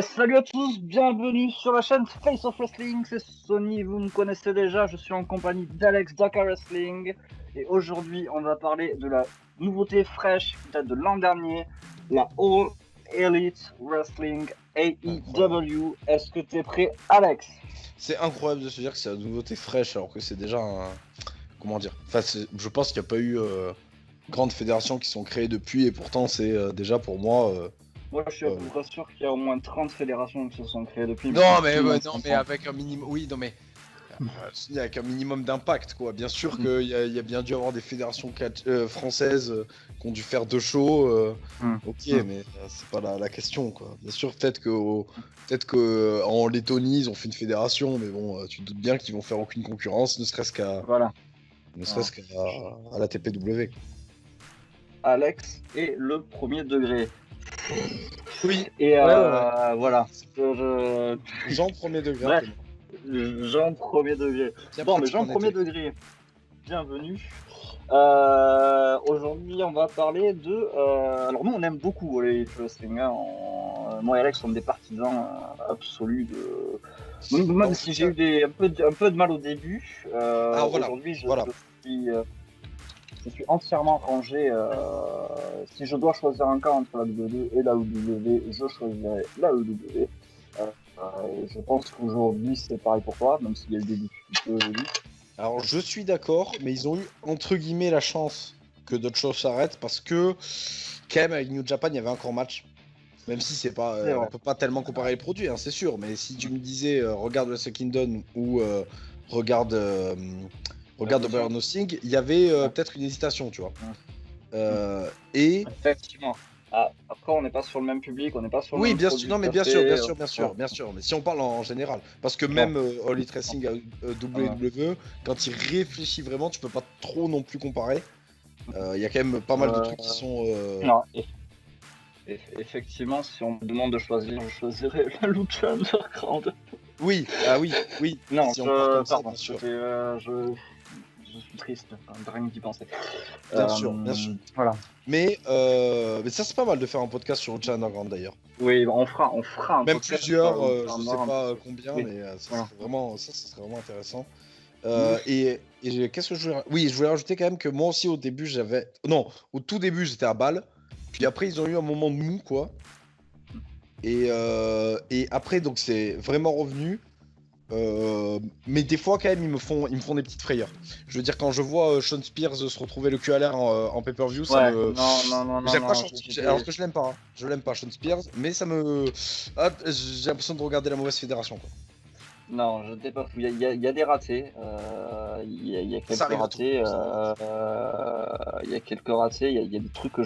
Salut à tous, bienvenue sur la chaîne Face of Wrestling, c'est Sony, vous me connaissez déjà, je suis en compagnie d'Alex Dakar Wrestling et aujourd'hui on va parler de la nouveauté fraîche qui date de l'an dernier, la All Elite Wrestling Incroyable. AEW. Est-ce que t'es prêt, Alex? C'est incroyable de se dire que c'est la nouveauté fraîche alors que c'est déjà un. Comment dire? Enfin, je pense qu'il n'y a pas eu grandes fédérations qui sont créées depuis et pourtant c'est déjà pour moi. Moi je suis à euh, peu près sûr qu'il y a au moins 30 fédérations qui se sont créées depuis, mais Non sans mais tout le ouais, monde non mais comprend. avec un minimum. Oui non mais avec un minimum d'impact quoi. Bien sûr qu'il y a bien dû avoir des fédérations françaises qui ont dû faire deux shows. Ok mais c'est pas la question quoi. Bien sûr peut-être que en Lettonie ils ont fait une fédération mais bon tu te doutes bien qu'ils vont faire aucune concurrence ne serait-ce qu'à Voilà. Ne Voilà. serait-ce qu'à à la TPW. Alex est le premier degré. Oui, Et ouais. voilà. Je- Jean premier degré, Bref, appelez-moi. Jean premier degré. Bien Bon, mais pratique Jean en premier été. degré, bienvenue. Aujourd'hui, on va parler de. Alors, nous, on aime beaucoup les wrestling. Hein. Moi et Alex sommes des partisans absolus de. Bah, Même en tout si j'ai cas, eu un peu de mal au début, ah voilà, aujourd'hui, voilà. suis, euh, je suis entièrement rangé. Si je dois choisir un cas entre la WWE et la WWE, je choisirais la WWE. Je pense qu'aujourd'hui, c'est pareil pour toi, même s'il y a eu des difficultés au début. Alors je suis d'accord, mais ils ont eu entre guillemets la chance que d'autres choses s'arrêtent parce que quand même avec New Japan il y avait encore match. Même si c'est pas, C'est on vrai. peut pas tellement comparer les produits, hein, c'est sûr. Mais si tu me disais regarde Wrestle Kingdom ou regarde regarde Bien sûr. Double or Nothing, il y avait Ouais. peut-être une hésitation, tu vois. Ouais. Et Effectivement. Ah, après, on n'est pas sur le même public, on n'est pas sur le oui, même bien sûr, produit non, mais tout à bien sûr, bien fait. sûr, bien sûr, Voilà. bien sûr. Mais si on parle en général, parce que Bon. même All Elite Racing Voilà. WWE, quand il réfléchit vraiment, tu peux pas trop non plus comparer. Il y a quand même pas mal de trucs qui sont. Non, effectivement, si on me demande de choisir, je choisirais la Lucha Underground. Oui, ah oui, oui. Non, Si on part comme ça, pardon, bien sûr, je suis triste, de rien d'y penser. bien sûr, bien sûr. Voilà. Mais ça c'est pas mal de faire un podcast sur Lucha Underground d'ailleurs. Oui, on fera un Même podcast sur la plusieurs, Lucha je sais Underground parce pas que, combien, oui, mais voilà. ça serait vraiment intéressant. Nous, Qu'est-ce que je voulais. Oui, je voulais rajouter quand même que moi aussi au début j'avais. Non, au tout début j'étais à balle. Puis après ils ont eu un moment de mou quoi. Et après donc c'est vraiment revenu. Mais des fois quand même ils me font des petites frayeurs. Je veux dire quand je vois Sean Spears se retrouver le cul à l'air en pay-per-view, ça ouais, me. non, J'aime pas non, Sean alors que je l'aime pas. Hein. Je l'aime pas Sean Spears, mais ça me. Ah, j'ai l'impression de regarder la mauvaise fédération quoi. non, je t'ai pas fou. Il y a des ratés. Il y a Ça quelques arrive à tout le ratés. monde, ça arrive à tout Il y a quelques ratés. Il y a des trucs que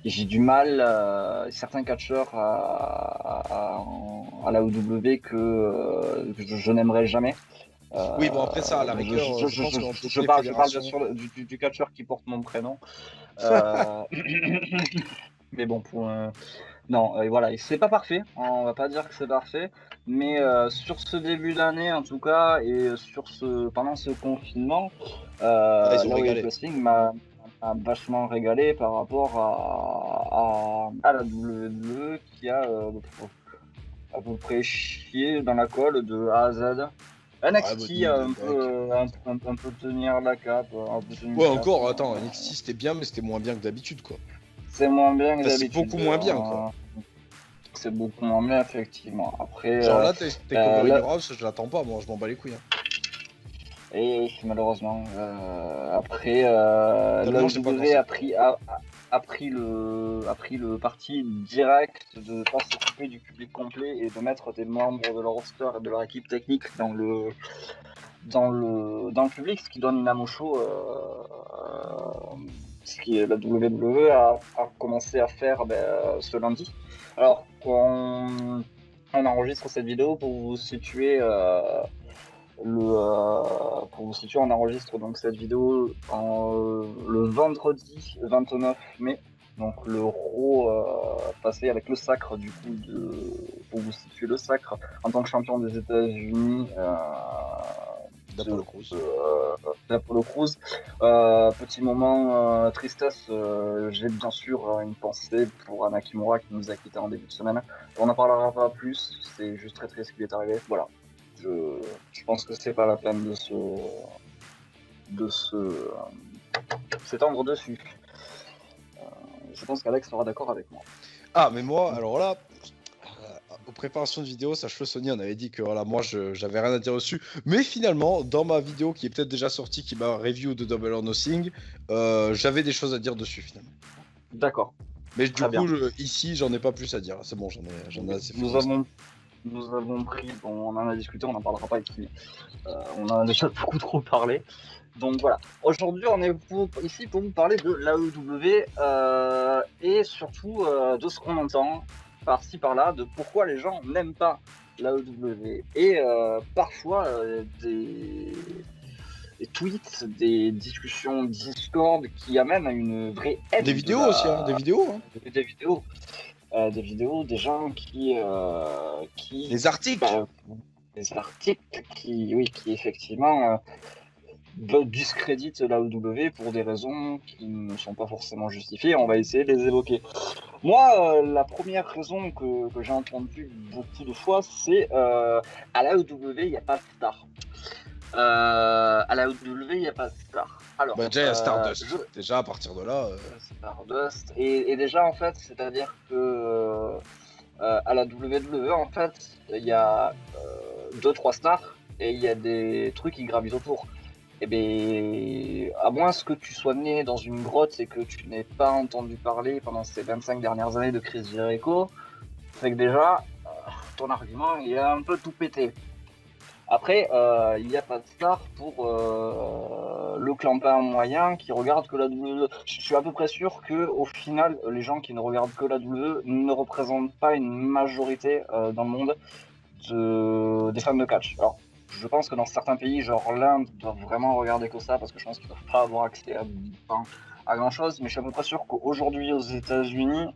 j'ai du mal. Certains catcheurs à la OW que je n'aimerais jamais. Oui, bon, après ça, à la Donc rigueur, je pense que dans toutes les je parle bien fédérations. sûr du catcheur qui porte mon prénom. Euh, mais bon, non, voilà, et c'est pas parfait, on va pas dire que c'est parfait, mais sur ce début d'année en tout cas, et pendant ce confinement, Ah, ils ont là où régalé. Wrestling m'a vachement régalé par rapport à la WWE qui a à peu près chié dans la colle de A à Z. Ouais, bah, NXT a un mec. peu, un peu tenir la cape, un peu tenu Ouais, le cap. encore, attends, NXT c'était bien, mais c'était moins bien que d'habitude, quoi. C'est moins bien que Enfin, c'est d'habitude. beaucoup moins bien, quoi. C'est beaucoup moins bien, effectivement. Après, Genre là, Takeover in là, Your House, je l'attends pas, moi, je m'en bats les couilles. Hein. et malheureusement, après, Tellement j'ai pas l'AEW dansé. a pris le parti direct de pas s'occuper du public complet et de mettre des membres de leur roster et de leur équipe technique dans le public, ce qui donne une âme au show, ce qui la WWE a commencé à faire ce lundi. Alors, on enregistre cette vidéo pour vous situer pour vous situer, on enregistre donc cette vidéo le vendredi 29 mai. Donc le Raw passé avec le sacre du coup pour vous situer le sacre en tant que champion des États-Unis d'Apollo Crews. D'Apollo Crews. Petit moment tristesse, j'ai bien sûr une pensée pour Anna Kimura qui nous a quittés en début de semaine. On n'en parlera pas plus, c'est juste très triste ce qui lui est arrivé. Voilà. Je pense que c'est pas la peine de s'étendre dessus. Je pense qu'Alex sera d'accord avec moi. Ah, mais moi, alors là, aux préparations de vidéo, sache-le, Sony, on avait dit que voilà, moi, j'avais rien à dire dessus. Mais finalement, dans ma vidéo qui est peut-être déjà sortie, qui m'a review de Double or Nothing, j'avais des choses à dire dessus finalement. D'accord. Mais du coup, ici, j'en ai pas plus à dire. C'est bon, j'en ai assez fait. Nous avons pris, bon, on en a discuté, on n'en parlera pas ici. On en a déjà beaucoup trop parlé. Donc voilà, aujourd'hui on est ici pour vous parler de l'AEW et surtout de ce qu'on entend par-ci par-là, de pourquoi les gens n'aiment pas l'AEW et parfois des tweets, des discussions Discord qui amènent à une vraie haine. Des vidéos aussi, hein, des vidéos. Hein. Des vidéos, des gens qui des articles. Des articles qui effectivement discréditent l'AEW pour des raisons qui ne sont pas forcément justifiées. On va essayer de les évoquer. Moi, la première raison que j'ai entendue beaucoup de fois, c'est à l'AEW, il n'y a pas de star. À l'AEW, il n'y a pas de star. Alors, déjà, il y a Stardust. Déjà, à partir de là... Stardust. Et déjà, en fait, c'est-à-dire que à la WWE, en fait, il y a 2-3 stars et il y a des trucs qui gravitent autour. Et bien, à moins que tu sois né dans une grotte et que tu n'aies pas entendu parler pendant ces 25 dernières années de Chris Jericho, c'est que déjà, ton argument, il a un peu tout pété. Après, il n'y a pas de star pour le clampin moyen qui regarde que la WWE. Je suis à peu près sûr que au final, les gens qui ne regardent que la WWE ne représentent pas une majorité dans le monde des fans de catch. Alors, je pense que dans certains pays, genre l'Inde, doivent vraiment regarder que ça parce que je pense qu'ils ne doivent pas avoir accès à grand chose. Mais je suis à peu près sûr qu'aujourd'hui aux États-Unis,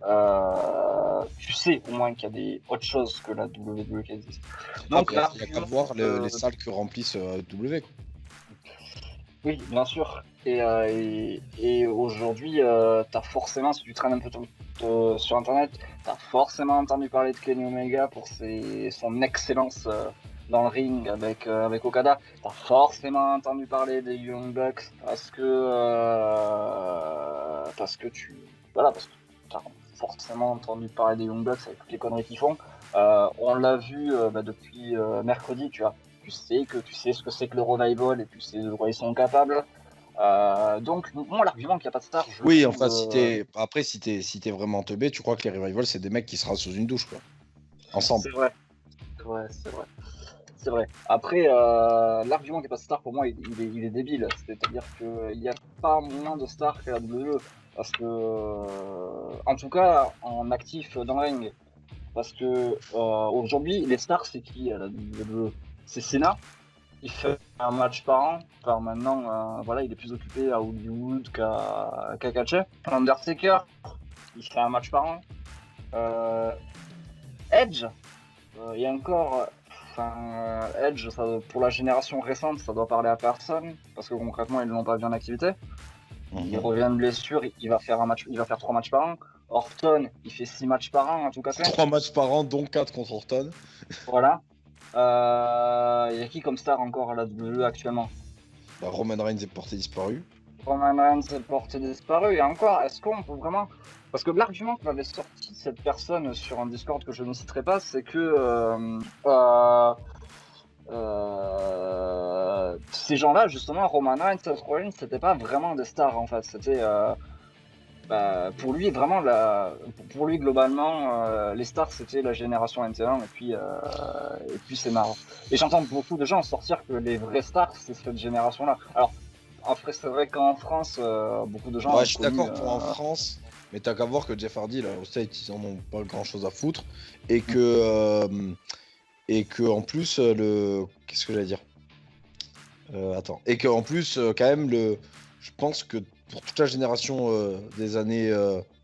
tu sais au moins qu'il y a des autres choses que la WWE qui existe. Donc, il n'y a qu'à voir les salles que remplissent W. Quoi. Oui, bien sûr. Et aujourd'hui, t'as forcément, si tu traînes un peu sur Internet, t'as forcément entendu parler de Kenny Omega pour son excellence dans le ring avec Okada. T'as forcément entendu parler des Young Bucks parce que t'as forcément entendu parler des Young Bucks avec toutes les conneries qu'ils font. On l'a vu depuis mercredi, tu vois. Tu sais ce que c'est que le revival et tu sais de quoi ils sont capables. Donc, moi, l'argument qu'il n'y a pas de star. Oui, enfin, si t'es vraiment teubé, tu crois que les revivals, c'est des mecs qui se rasent sous une douche, quoi. Ensemble. C'est vrai. Ouais, c'est vrai. Après, l'argument qu'il n'y a pas de star, pour moi, il est débile. C'est-à-dire qu'il n'y a pas moins de stars qu'à la WWE. Parce que, en tout cas, en actif dans le ring. Parce que aujourd'hui, les stars, c'est qui à la WWE? C'est Cena. Il fait un match par an. Enfin, maintenant, il est plus occupé à Hollywood qu'à catcher. Undertaker, il fait un match par an. Edge, et encore, Edge, pour la génération récente, ça doit parler à personne. Parce que concrètement, ils ne l'ont pas vu en activité. Il revient de blessure, il va faire 3 matchs par an. Orton, il fait 6 matchs par an en tout cas. 3 matchs par an, dont 4 contre Orton. Voilà. Il y a qui comme star encore à la WWE actuellement? Roman Reigns est porté disparu. Roman Reigns est porté disparu. Et encore, est-ce qu'on peut vraiment... Parce que l'argument que m'avait sorti cette personne sur un Discord que je ne citerai pas, c'est que ces gens-là, justement, Roman Reigns, Seth Rollins, c'était pas vraiment des stars en fait. C'était... pour lui, vraiment, pour lui, globalement, les stars, c'était la génération 21, et puis c'est marrant. Et j'entends beaucoup de gens sortir que les vrais stars, c'est cette génération-là. Alors, après, c'est vrai qu'en France, beaucoup de gens... Ouais, je suis d'accord pour en France, mais t'as qu'à voir que Jeff Hardy, là, au States, ils en ont pas grand-chose à foutre, et que en plus, qu'est-ce que j'allais dire et que en plus, quand même, je pense que pour toute la génération des années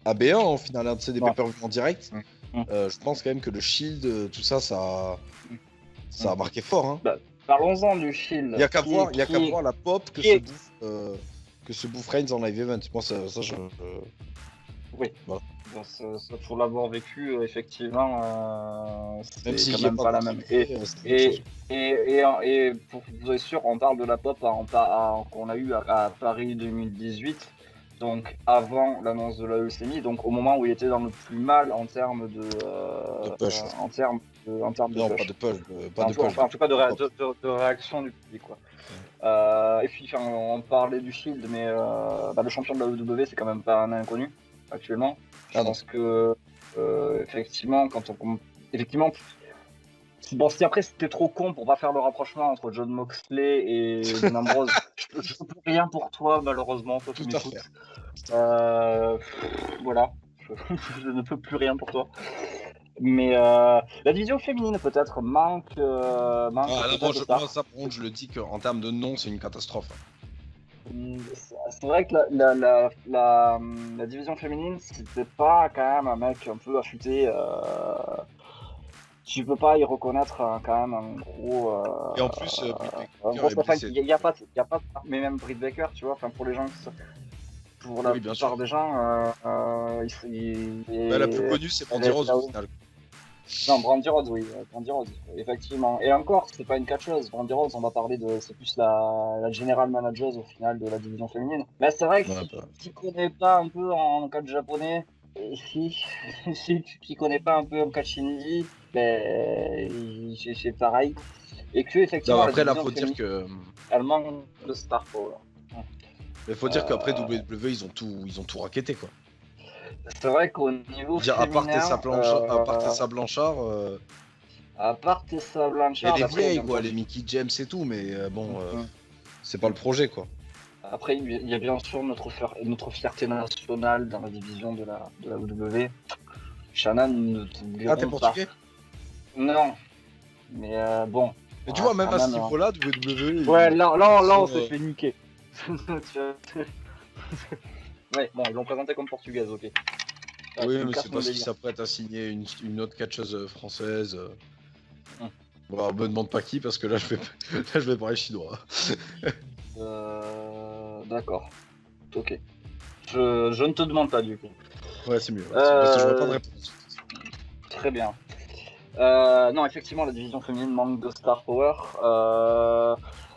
AB1, en final, des pay-per-view en direct, je pense quand même que le Shield, tout ça, ça a marqué fort. Hein. Parlons-en du Shield. Il y a qu'à voir la pop que se bouffe Reigns en live event. Moi, ça je... Oui. Voilà. Bon, ça, pour l'avoir vécu, effectivement, même si quand même pas la même. Et pour vous être sûr, on parle de la pop qu'on a eu à Paris 2018, donc avant l'annonce de la leucémie, donc au moment où il était dans le plus mal en termes de push. en termes de non, push. pas de push. En tout cas de réaction du public, quoi. Et puis on parlait du Shield, mais le champion de la WWE, c'est quand même pas un inconnu actuellement. Je pense que effectivement, effectivement, bon, si après c'était trop con pour pas faire le rapprochement entre Jon Moxley et Dean Ambrose, je peux rien pour toi, malheureusement, toi qui m'écoutes. Voilà, je ne peux plus rien pour toi. Mais la division féminine peut-être manque. Moi, ça, par contre, je le dis qu'en termes de nom, c'est une catastrophe. C'est vrai que la division féminine, c'était pas quand même un mec un peu affûté. Tu peux pas y reconnaître quand même un gros. Et en plus, il y a pas, mais même Britt Baker, tu vois, pour les gens pour la plupart des gens, la plus connue, c'est Brandi Rhodes au final. Non, Brandi Rhodes, oui, Brandi Rhodes, effectivement. Et encore, c'est pas une catcheuse. Brandi Rhodes, on va parler c'est plus la general manager au final de la division féminine. Mais c'est vrai que si tu connais pas un peu en catch japonais, si tu connais pas un peu en catch indie, c'est pareil. Et que effectivement, après, là, faut dire que elle manque de star power. Mais faut dire qu'après WWE, ils ont tout raquetté, quoi. C'est vrai qu'au niveau féminin... À part Tessa Blanchard... À part Tessa Blanchard... Elle est vieille, quoi, les Mickey James et tout, mais c'est pas le projet, quoi. Après, il y a bien sûr notre fierté nationale dans la division de la WWE. Shannon ne t'oublierons pas. Ah, t'es portugais? Non. Mais bon... Mais tu vois, même à ce niveau-là, WWE... Ouais, là on s'est fait niquer. Ouais, bon, ils l'ont présenté comme portugaise, ok. Oui, mais c'est parce qu'ils s'apprêtent à signer une autre catcheuse française. Bon, me demande pas qui, parce que là, je vais parler chinois. D'accord. Ok. Je ne te demande pas, du coup. Ouais, c'est mieux. Parce que je vois pas de réponse. Très bien. Non, effectivement, la division féminine manque de star power.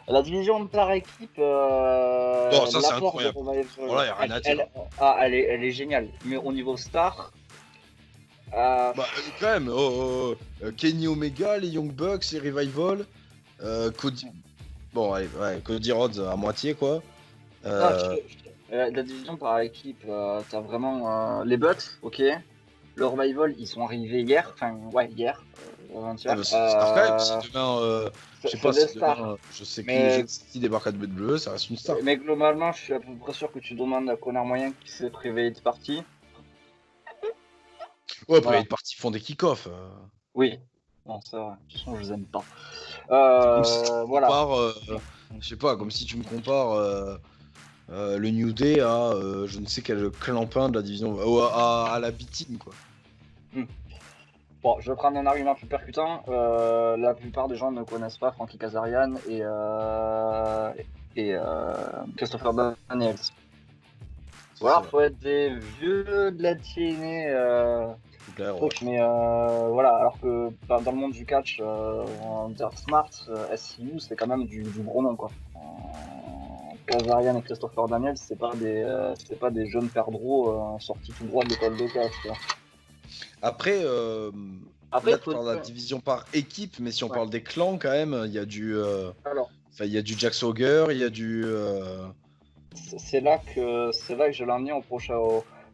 La division par équipe. Non, ça c'est incroyable. Voilà, y a rien à dire. Elle est géniale. Mais au niveau star. Quand même. Kenny Omega, les Young Bucks, les Revival. Cody. Bon, Cody Rhodes à moitié, quoi. La division par équipe, t'as vraiment les Bucks, ok. Le Revival, ils sont arrivés hier. Hier. C'est star quand même. Si demain. Je sais pas si demain, je sais qui débarque à WWE, ça reste une star. Mais globalement, je suis à peu près sûr que tu demandes à Connor Moyen qui s'est préveillé de partie. Ouais, après les parties font des kick-offs. Oui, non, c'est vrai. De toute façon, je les aime pas. Je sais pas, comme si tu me compares le New Day à je ne sais quel clampin de la division, à la B-Team, quoi. Bon, je vais prendre un argument plus percutant. La plupart des gens ne connaissent pas Frankie Kazarian et Christopher Daniels. Voilà, faut être des vieux de la TNA. Mais voilà, alors que dans le monde du catch, en Smart, SCU, c'est quand même du gros nom, quoi. Kazarian et Christopher Daniels, c'est pas des jeunes perdreaux sortis tout droit de l'école de catch, quoi. Après, là, tu parles de la division par équipe, mais si on parle des clans, quand même, il y a du il y a du Jack Swagger, il y a du c'est là que je l'ai emmené au prochain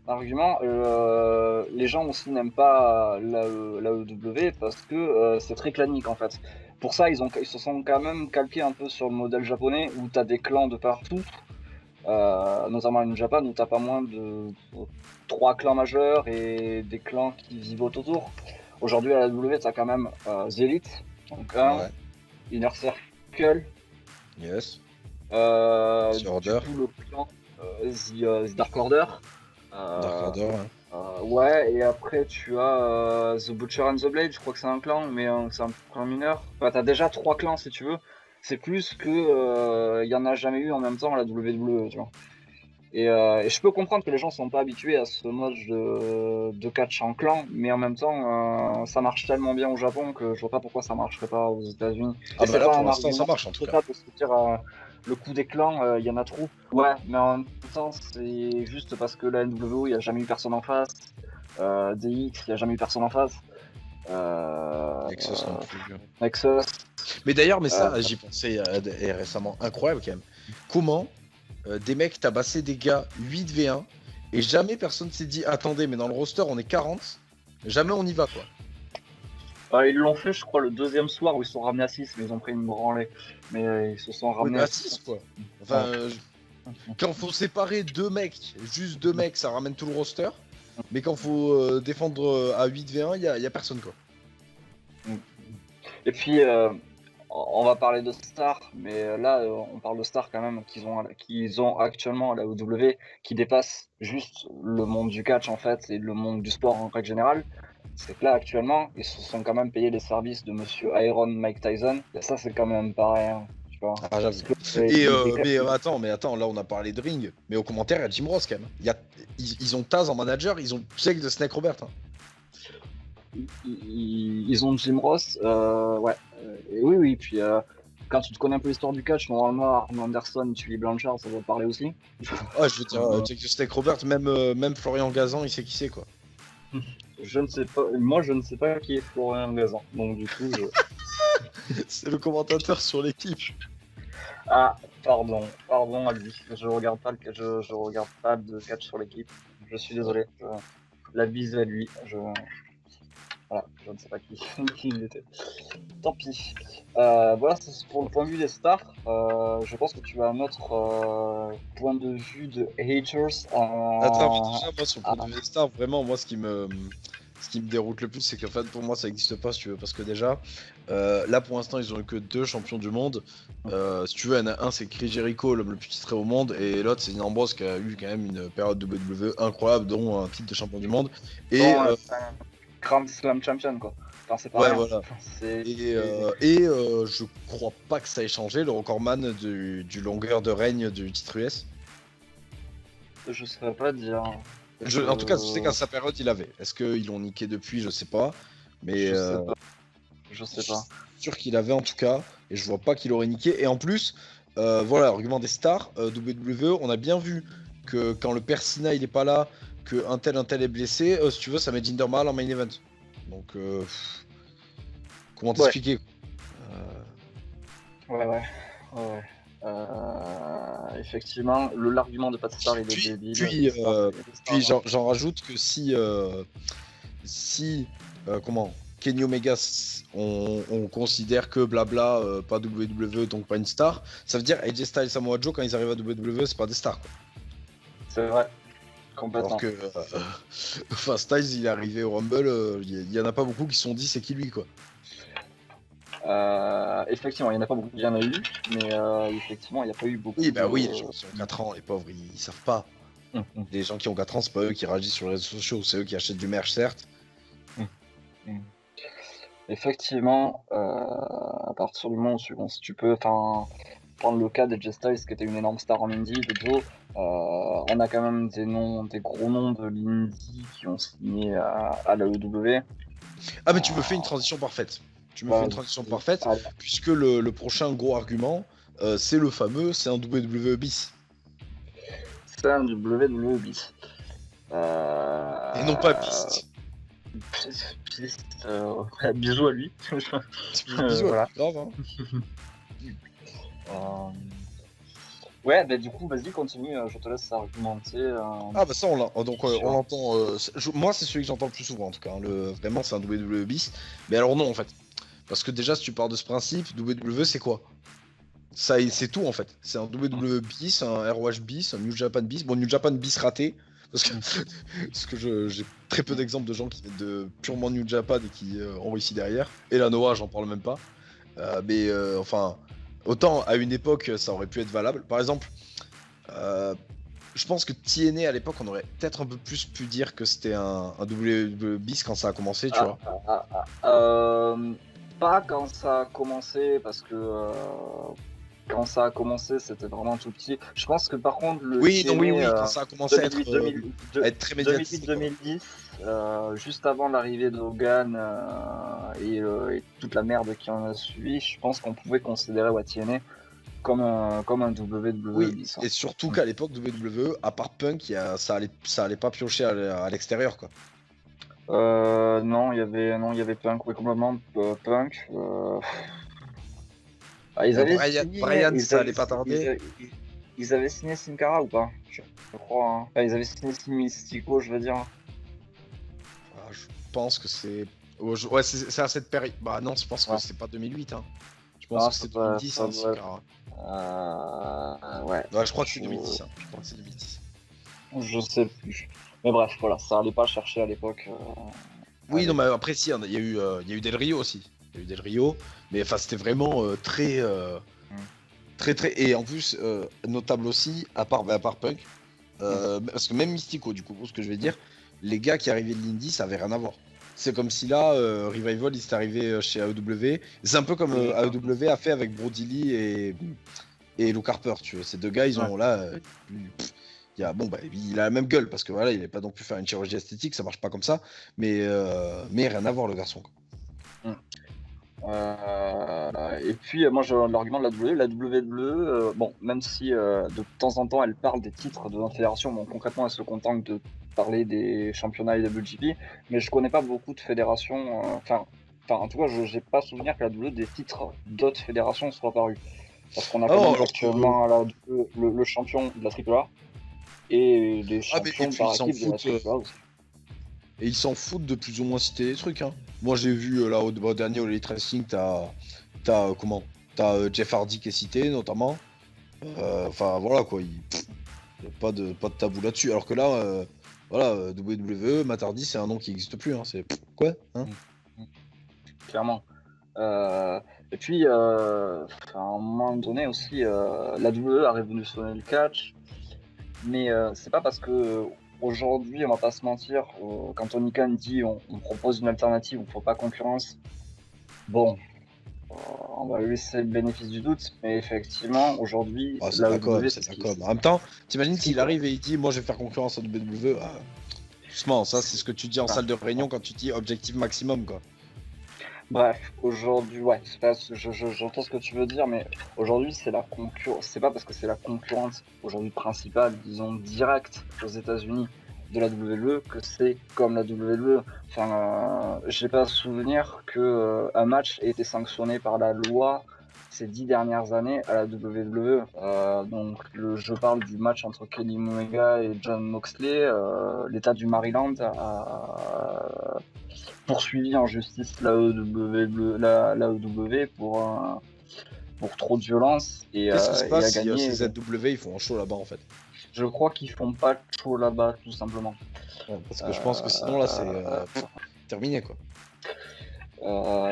argument. Les gens aussi n'aiment pas la EW parce que c'est très clanique, en fait. Pour ça, ils se sont quand même calqués un peu sur le modèle japonais où tu as des clans de partout, notamment en Japan où tu n'as pas moins de 3 clans majeurs et des clans qui vivotent autour. Aujourd'hui, à la W, tu as quand même The Elite, donc Inner Circle. Yes. Order. Du coup, le clan The Dark Order. Dark Order, ouais, et après tu as The Butcher and the Blade, je crois que c'est un clan, mais c'est un clan mineur. Enfin, t'as déjà 3 clans si tu veux. C'est plus que il y en a jamais eu en même temps à la WWE, tu vois. Et je peux comprendre que les gens sont pas habitués à ce mode de catch en clan, mais en même temps, ça marche tellement bien au Japon que je vois pas pourquoi ça marcherait pas aux États-Unis. Ah Et bah c'est là pas pour un l'instant ça argument marche en tout cas. total de se dire le coup des clans, il y en a trop. Ouais, mais en même temps, c'est juste parce que la NWO, il y a jamais eu personne en face. DX, il y a jamais eu personne en face. Nexus non plus. Nexus. Mais d'ailleurs, mais ça, j'y pensais récemment, incroyable quand même. Comment des mecs tabassaient des gars 8v1 et jamais personne s'est dit attendez, mais dans le roster on est 40, jamais on y va quoi. Ils l'ont fait, je crois, le deuxième soir où ils se sont ramenés à 6, mais ils ont pris une branlée. Mais ils se sont ramenés à à 6 quoi. Enfin, quand faut séparer deux mecs, juste deux mecs, ça ramène tout le roster. Mais quand faut défendre à 8v1, y a personne quoi. Et puis, on va parler de stars, mais là, on parle de stars quand même qu'ils ont actuellement à la OW, qui dépassent juste le monde du catch en fait et le monde du sport en règle générale. C'est que là, actuellement, ils se sont quand même payés les services de Monsieur Iron Mike Tyson. Et ça, c'est quand même pas rien. Tu vois. Ah, j'avoue. Mais attends, là on a parlé de ring, mais au commentaire il y a Jim Ross quand même. Ils ont Taz en manager, ils ont Jake de Snake Robert. Hein. Ils ont Jim Ross, ouais. Et oui, puis quand tu te connais un peu l'histoire du catch, normalement Arn Anderson, Tully Blanchard, ça doit parler aussi. Ouais, je veux dire, Jake de Snake Robert, même Florian Gazan, il sait qui c'est quoi. Je ne sais pas, moi je ne sais pas qui est Florian Gazan, donc du coup c'est le commentateur sur l'équipe. Ah, pardon à lui, je regarde pas de catch sur l'équipe, je suis désolé, la bise à lui, voilà, je ne sais pas qui il était. Tant pis. Voilà, c'est pour le point de vue des stars. Je pense que tu as un autre point de vue de haters. Attends, déjà, moi, sur le point de vue des stars, vraiment, moi, ce qui me déroute le plus, c'est qu'en fait, pour moi, ça n'existe pas, si tu veux. Parce que déjà, là, pour l'instant, ils ont eu que 2 champions du monde. Si tu veux, il y en a un, c'est Chris Jericho, l'homme le plus titré au monde. Et l'autre, c'est Dean Ambrose, qui a eu quand même une période de WWE incroyable, dont un titre de champion du monde. Et. Grand Slam Champion, quoi. Enfin, c'est pas ouais, rien. voilà. Je crois pas que ça ait changé le recordman du longueur de règne du titre US. Je saurais pas dire. En tout cas, je sais qu'à sa période, il avait. Est-ce qu'ils l'ont niqué depuis? Je sais pas. Mais je sais pas. Je suis sûr qu'il avait en tout cas. Et je vois pas qu'il aurait niqué. Et en plus, voilà, argument des stars, WWE, on a bien vu que quand le père Sina il est pas là, que un tel est blessé, si tu veux, ça met Jinder Mahal en main event. Donc, comment t'expliquer? Ouais. Effectivement, l'argument de pas de star, il est débile. Puis j'en rajoute que si Kenny Omega, on considère que blabla, pas WWE, donc pas une star, ça veut dire AJ Styles, Samoa Joe, quand ils arrivent à WWE, c'est pas des stars. Quoi. C'est vrai. Complètement. Alors que Styles, il est arrivé au Rumble, il y en a pas beaucoup qui se sont dit c'est qui lui quoi. Effectivement, il n'y en a pas beaucoup, il y en a eu, mais effectivement, il n'y a pas eu beaucoup. Oui, bah oui, les gens qui ont 4 ans, les pauvres, ils savent pas. Les gens qui ont 4 ans, c'est pas eux qui réagissent sur les réseaux sociaux, c'est eux qui achètent du merch, certes. Effectivement, à partir du moment où si tu peux prendre le cas d'AJ Styles, qui était une énorme star en indie, de Joe, on a quand même des gros noms de l'indie qui ont signé à la EW. Ah, mais tu me fais une transition parfaite. Puisque le prochain gros argument, c'est le fameux, c'est un WWE bis. C'est un WWE bis. Et non pas Beast. Bisous à lui. Bisous à lui, grave. Hein. Ouais, bah du coup, vas-y, continue, je te laisse argumenter. Ah bah ça, on l'entend. Moi, c'est celui que j'entends le plus souvent, en tout cas. Hein, vraiment, c'est un WWE bis. Mais alors non, en fait. Parce que déjà, si tu pars de ce principe, WWE, c'est quoi? Ça, c'est tout, en fait. C'est un WWE bis, un ROH bis, un New Japan bis. Bon, New Japan bis raté. Parce que j'ai très peu d'exemples de gens qui viennent de purement New Japan et qui ont réussi derrière. Et la Noah, j'en parle même pas. Mais enfin, autant à une époque, ça aurait pu être valable. Par exemple, je pense que TNA à l'époque, on aurait peut-être un peu plus pu dire que c'était un WWE bis quand ça a commencé, tu vois. Pas quand ça a commencé, parce que quand ça a commencé, c'était vraiment tout petit. Je pense que par contre, le Oui, non, oui, TNA quand ça a commencé à être très médiatisé. 2008-2010, juste avant l'arrivée de Hogan et toute la merde qui en a suivi, je pense qu'on pouvait considérer TNA comme un WWE Oui, bis. et surtout qu'à l'époque, WWE, à part Punk, ça allait pas piocher à l'extérieur, quoi. Non, il y avait Punk, oui, complètement Punk. Ils avaient signé, Brian, ça allait pas tarder. ils avaient signé Sin Cara ou pas? Je crois. Hein. Enfin, ils avaient signé Sin Mystico, je veux dire. Ah, je pense que c'est. Ouais, c'est à cette période. Bah non, je pense que Ouais. c'est pas 2008, hein. Je pense Non, que c'est 2010, ça hein, doit Sikara. ouais. Ouais, je crois que c'est 2010, hein. Je crois que c'est 2010. Je sais plus. Mais bref, voilà, ça allait pas chercher à l'époque. Oui, non, mais après, si, il y a eu Del Rio aussi. Il y a eu Del Rio, mais enfin, c'était vraiment très, très, très. Et en plus, notable aussi, à part Punk, parce que même Mystico, du coup, pour ce que je vais dire, les gars qui arrivaient de l'Indie, ça avait rien à voir. C'est comme si là, Revival, il s'est arrivé chez AEW. C'est un peu comme AEW a fait avec Brody Lee et Luke Harper, tu vois. Ces deux gars, ils ont là. Bon, bah, il a la même gueule parce que voilà, il n'est pas non plus faire une chirurgie esthétique, ça marche pas comme ça. Mais rien à voir, le garçon. Et puis, moi, j'ai l'argument de la WWE, bon, même si de temps en temps elle parle des titres de notre fédération, bon, concrètement, elle se contente de parler des championnats IWGP, mais je connais pas beaucoup de fédérations, en tout cas, je n'ai pas souvenir que la WWE des titres d'autres fédérations soient apparus. Parce qu'on a quand même actuellement à la WWE le champion de la AAA et des champions par équipe de la AAA aussi. Et ils s'en foutent de plus ou moins citer des trucs. Hein. Moi, j'ai vu là au dernier Elite Wrestling, t'as Jeff Hardy qui est cité notamment. Enfin voilà quoi, il n'y a pas de tabou là-dessus. Alors que là, voilà, WWE, Matt Hardy, c'est un nom qui n'existe plus. Hein. C'est quoi hein Clairement. Et puis, à un moment donné aussi, la WWE a révolutionné le catch, mais c'est pas parce que aujourd'hui, on va pas se mentir, quand Tony Khan dit on propose une alternative, on faut pas concurrence. Bon, on va lui laisser le bénéfice du doute, mais effectivement, aujourd'hui, c'est la de la com, WWE, c'est de la com. En même temps, t'imagines s'il arrive et il dit moi je vais faire concurrence à WWE. Doucement, ça c'est ce que tu dis en salle de réunion quand tu dis objectif maximum quoi. Bref, aujourd'hui, ouais, j'entends ce que tu veux dire, mais aujourd'hui, c'est la concurrence. C'est pas parce que c'est la concurrence aujourd'hui principale, disons directe aux États-Unis de la WWE que c'est comme la WWE. Enfin, j'ai pas souvenir que un match ait été sanctionné par la loi ces 10 dernières années à la WWE. Donc, je parle du match entre Kenny Omega et John Moxley. L'État du Maryland a poursuivi en justice la EW pour trop de violence et Qu'est-ce qui se passe a si gagné. ces ZW ils font un show là-bas en fait? Je crois qu'ils font pas de show là-bas, tout simplement. Ouais, parce que je pense que sinon là c'est terminé quoi.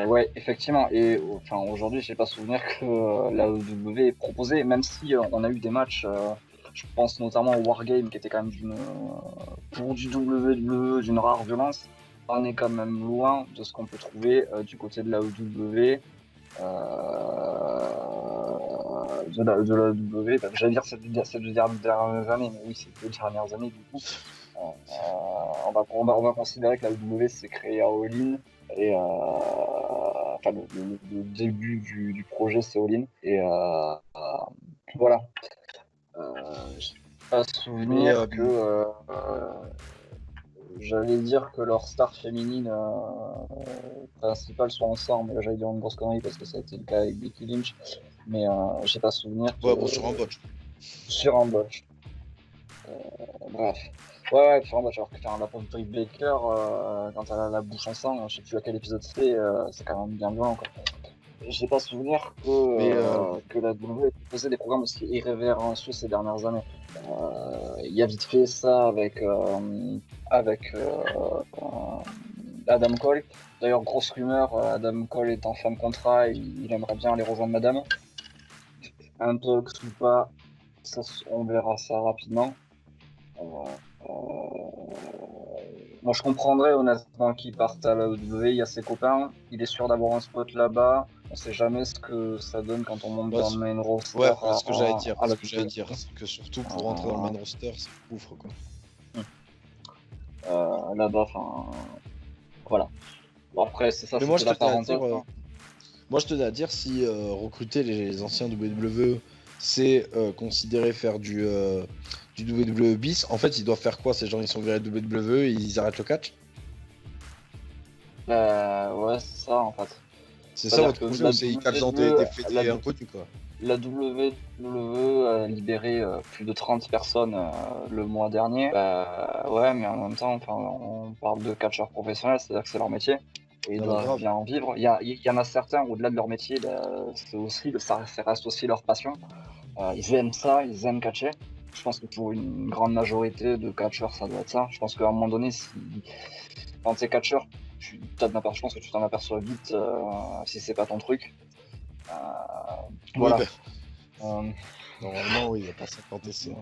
Ouais, effectivement. Et enfin, aujourd'hui, j'ai pas souvenir que la EW ait proposé, même si on a eu des matchs. Je pense notamment au Wargame qui était quand même pour du WWE d'une rare violence. On est quand même loin de ce qu'on peut trouver du côté de la EW. De la W, j'allais dire ces deux dernières années, mais oui, c'est les deux dernières années du coup. On va considérer que la W s'est créée à All-In et enfin le début du projet c'est All-In et voilà. Je pas souvenir que j'allais dire que leur star féminine principale soit en sort, mais là j'allais dire une grosse connerie parce que ça a été le cas avec Becky Lynch. Mais j'ai pas souvenir que. Ouais, bon, sur un botch. Sur un botch. Bref. Ouais, sur un botch. Alors que faire la pauvre Brie Baker, quand elle a la bouche en sang, je sais plus à quel épisode c'est quand même bien violent quoi. J'ai pas souvenir que la WWE faisait des programmes aussi irrévérencieux ces dernières années. Il y a vite fait ça avec Adam Cole. D'ailleurs, grosse rumeur, Adam Cole est en fin de contrat, il aimerait bien aller rejoindre Madame. Un tox ou pas, ça, on verra ça rapidement. Moi, je comprendrais honnêtement qu'il parte à la WWE, il y a ses copains, il est sûr d'avoir un spot là-bas. On sait jamais ce que ça donne quand on monte dans le main roster. Ouais, parce que j'allais dire, c'est que surtout pour rentrer dans le main roster, c'est ouf quoi. Là-bas, enfin, voilà. Bon, après, c'est ça, moi, c'était la parenthèse. Moi, je tenais à dire, si recruter les anciens WWE, c'est considérer faire du WWE bis, en fait, ils doivent faire quoi? Ces gens, ils sont virés de WWE et ils arrêtent le catch? Ouais, c'est ça en fait. C'est ça votre projet, ou c'est ils catchent dans des fédés inconnus quoi? La WWE a libéré plus de 30 personnes le mois dernier. Ouais, mais en même temps, enfin, on parle de catcheurs professionnels, c'est-à-dire que c'est leur métier. Et ils doivent bien en vivre. Il y en a certains, au-delà de leur métier, ça reste aussi leur passion. Ils aiment ça, ils aiment catcher. Je pense que pour une grande majorité de catcheurs, ça doit être ça. Je pense qu'à un moment donné, quand t'es catcheur, je pense que tu t'en aperçois vite si c'est pas ton truc. Voilà. Normalement, oui, il n'y a pas 50 essais.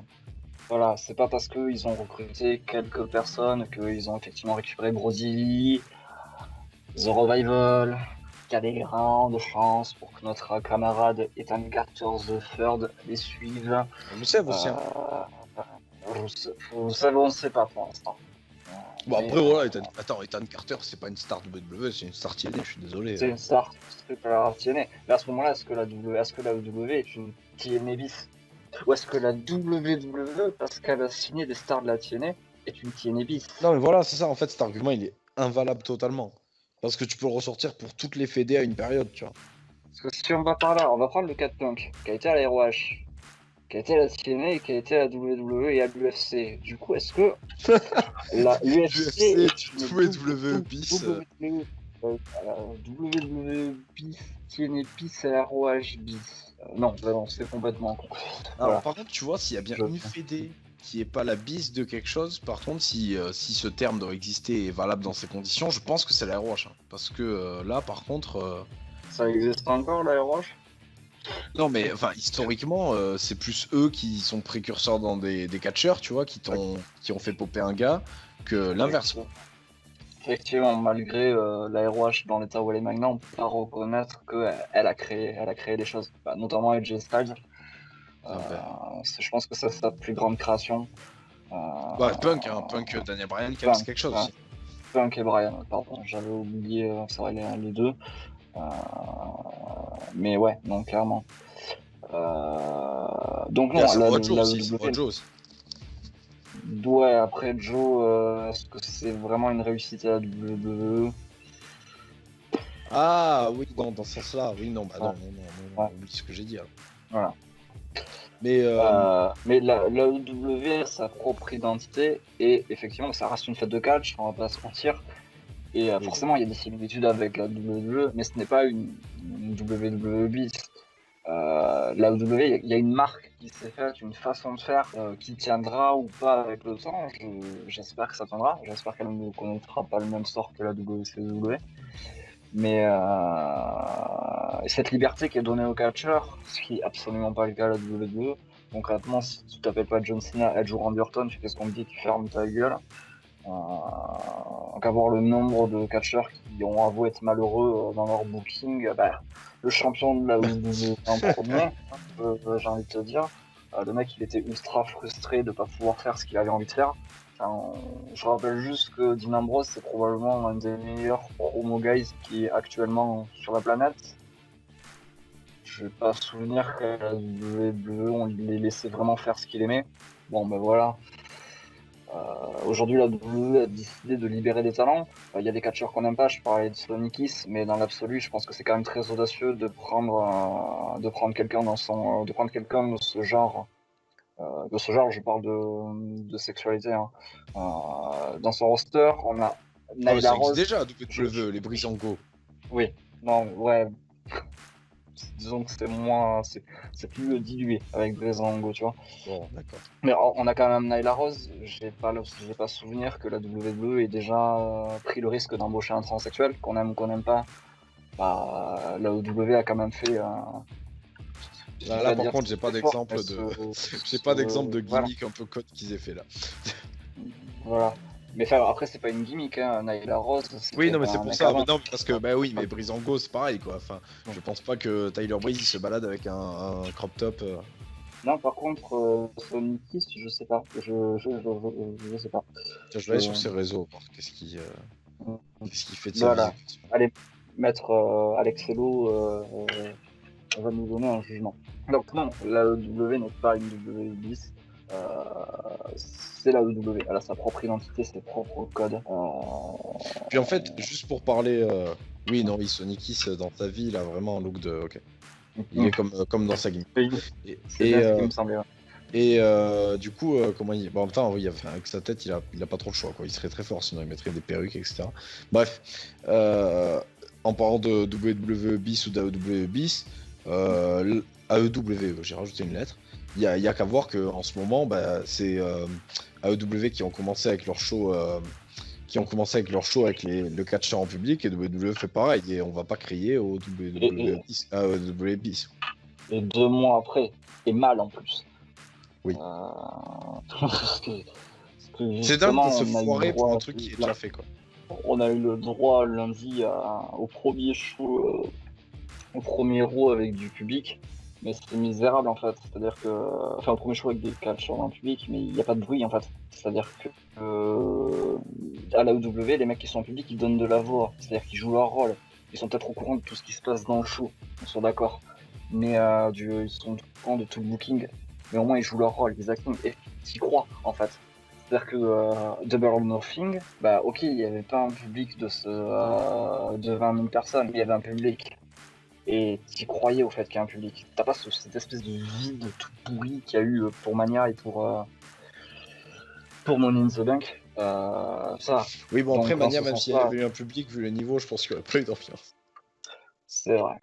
Voilà, c'est pas parce qu'ils ont recruté quelques personnes qu'ils ont effectivement récupéré Brody, The Revival, qu'il y a des grandes chances pour que notre camarade Ethan Carter III les suive. Rusev aussi. Rusev, on ne sait pas pour l'instant. Bon, après, voilà, Ethan Carter, c'est pas une star de WWE, c'est une star TNA, je suis désolé. C'est une star TNA. Mais à ce moment-là, est-ce que la WWE est une TNA bis? Ou est-ce que la WWE, parce qu'elle a signé des stars de la TNA, est une TNA bis? Non, mais voilà, c'est ça, en fait, cet argument, il est invalable totalement. Parce que tu peux le ressortir pour toutes les fédés à une période, tu vois. Parce que si on va par là, on va prendre le cas de Punk, qui a été à la ROH, qui a été à la TNA et qui a été à la WWE et à l'UFC. Du coup, est-ce que la UFC est WWE bis WWE bis, TNA bis à la ROH bis? Non, c'est complètement con. Alors, par contre, tu vois, s'il y a bien une fédé qui est pas la bis de quelque chose, par contre, si ce terme doit exister et est valable dans ces conditions, je pense que c'est la ROH. Hein, parce que là, par contre... Ça existe encore, la ROH? Non, mais enfin, historiquement, c'est plus eux qui sont précurseurs dans des catcheurs, tu vois, qui ont fait popper un gars, que l'inverse. Effectivement, malgré la ROH dans l'état où elle est maintenant, on peut pas reconnaître qu'elle a créé des choses, notamment avec AJ Styles. Je pense que c'est sa plus grande création. Punk, Daniel Bryan, c'est quelque chose. Punk et Bryan, pardon, j'avais oublié, c'est vrai, les deux. Mais ouais, non, clairement. Donc non, Joe. Ouais, après Joe, est-ce que c'est vraiment une réussite à la WWE? Ah oui, non, dans ce sens-là, oui, non, bah non, oui, c'est ce que j'ai dit. Alors. Voilà. Mais la WWE a sa propre identité et effectivement, ça reste une fête de catch, on va pas se mentir. Et forcément, il y a des similitudes avec la WWE, mais ce n'est pas une WWE bis. La WWE, il y a une marque qui s'est faite, une façon de faire qui tiendra ou pas avec le temps. J'espère que ça tiendra. J'espère qu'elle ne connaîtra pas le même sort que la WCW. Mais cette liberté qui est donnée aux catcheurs, ce qui n'est absolument pas le cas à la WWE. Concrètement, si tu t'appelles pas John Cena, Edge ou Randy Orton, tu fais ce qu'on te dit, tu fermes ta gueule. Donc avoir le nombre de catcheurs qui ont avoué être malheureux dans leur booking, le champion de la WWE en premier, j'ai envie de te dire. Le mec, il était ultra frustré de ne pas pouvoir faire ce qu'il avait envie de faire. Je rappelle juste que Dean Ambrose, c'est probablement un des meilleurs promo guys qui est actuellement sur la planète. Je vais pas souvenir qu'à la WWE, on l'ait laissé vraiment faire ce qu'il aimait. Bon, ben voilà. Aujourd'hui, la WWE a décidé de libérer des talents. Il y a des catcheurs qu'on n'aime pas, je parlais de Sonny Kiss, mais dans l'absolu, je pense que c'est quand même très audacieux de prendre quelqu'un de ce genre. Je parle de sexualité. Hein. Dans son roster, on a Nyla Rose. Déjà, WWE, les Breezango. Oui, non, ouais. Disons que c'est plus dilué avec Breezango, tu vois. Bon, d'accord. Mais on a quand même Nyla Rose. J'ai pas souvenir que la WWE ait déjà pris le risque d'embaucher un transsexuel, qu'on aime ou qu'on n'aime pas. La WWE a quand même fait. Là, par contre, j'ai pas d'exemple de gimmick un peu code qu'ils aient fait là. Voilà. Mais après, c'est pas une gimmick, hein. Nyla Rose. Oui, non, mais c'est pour ça. Non, parce que, bah oui, mais Breezango, c'est pareil, quoi. Enfin, je pense pas que Tyler Breeze il se balade avec un crop top. Non, par contre, Sonic Kiss, je sais pas. Je sais pas. Tiens, je vais aller sur ses réseaux, voir qu'est-ce qu'il fait de sa Voilà. vie. Allez, maître Alex Hello va nous donner un jugement. Donc non, la EW n'est pas une W bis. C'est la EW. Elle a sa propre identité, ses propres codes. Puis en fait, juste pour parler, oui, non, oui, Sonic Kiss dans sa vie, il a vraiment un look de. Ok. Il est comme dans sa gimmick. C'est bien ce qui me semblait. Et du coup, comment il. Bon, en même temps, oui, enfin, avec sa tête, il a pas trop le choix, quoi. Il serait très fort, sinon il mettrait des perruques, etc. Bref, en parlant de WWE bis ou d'AEW bis, AEW, j'ai rajouté une lettre. Il y a qu'à voir qu'en ce moment, bah, c'est AEW qui ont commencé avec leur show. Avec le catcheur en public, et WWE fait pareil, et on va pas crier au WWE bis. Et 2 mois après, et mal en plus. Oui. C'est dingue de se foirer pour un truc qui est déjà fait, quoi. On a eu le droit lundi au premier show, au premier Raw avec du public, mais c'était misérable en fait. C'est-à-dire que, enfin, au premier show avec des catcheurs dans le public, mais il n'y a pas de bruit en fait. C'est-à-dire que à la EW, les mecs qui sont en public, ils donnent de la voix. C'est-à-dire qu'ils jouent leur rôle. Ils sont peut-être au courant de tout ce qui se passe dans le show, on soit d'accord. Mais ils sont au courant de tout le booking. Mais au moins ils jouent leur rôle, ils acting et ils y croient en fait. C'est-à-dire que Double or Nothing, bah ok, il n'y avait pas un public de 20 000 personnes, mais il y avait un public. Et tu croyais au fait qu'il y a un public. T'as pas cette espèce de vide tout pourri qu'il y a eu pour Mania et pour Money in the Bank. Ça. Oui, bon, donc, après Mania, même s'il y avait eu un public, vu le niveau, je pense qu'il n'y aurait pas eu d'ambiance. C'est vrai.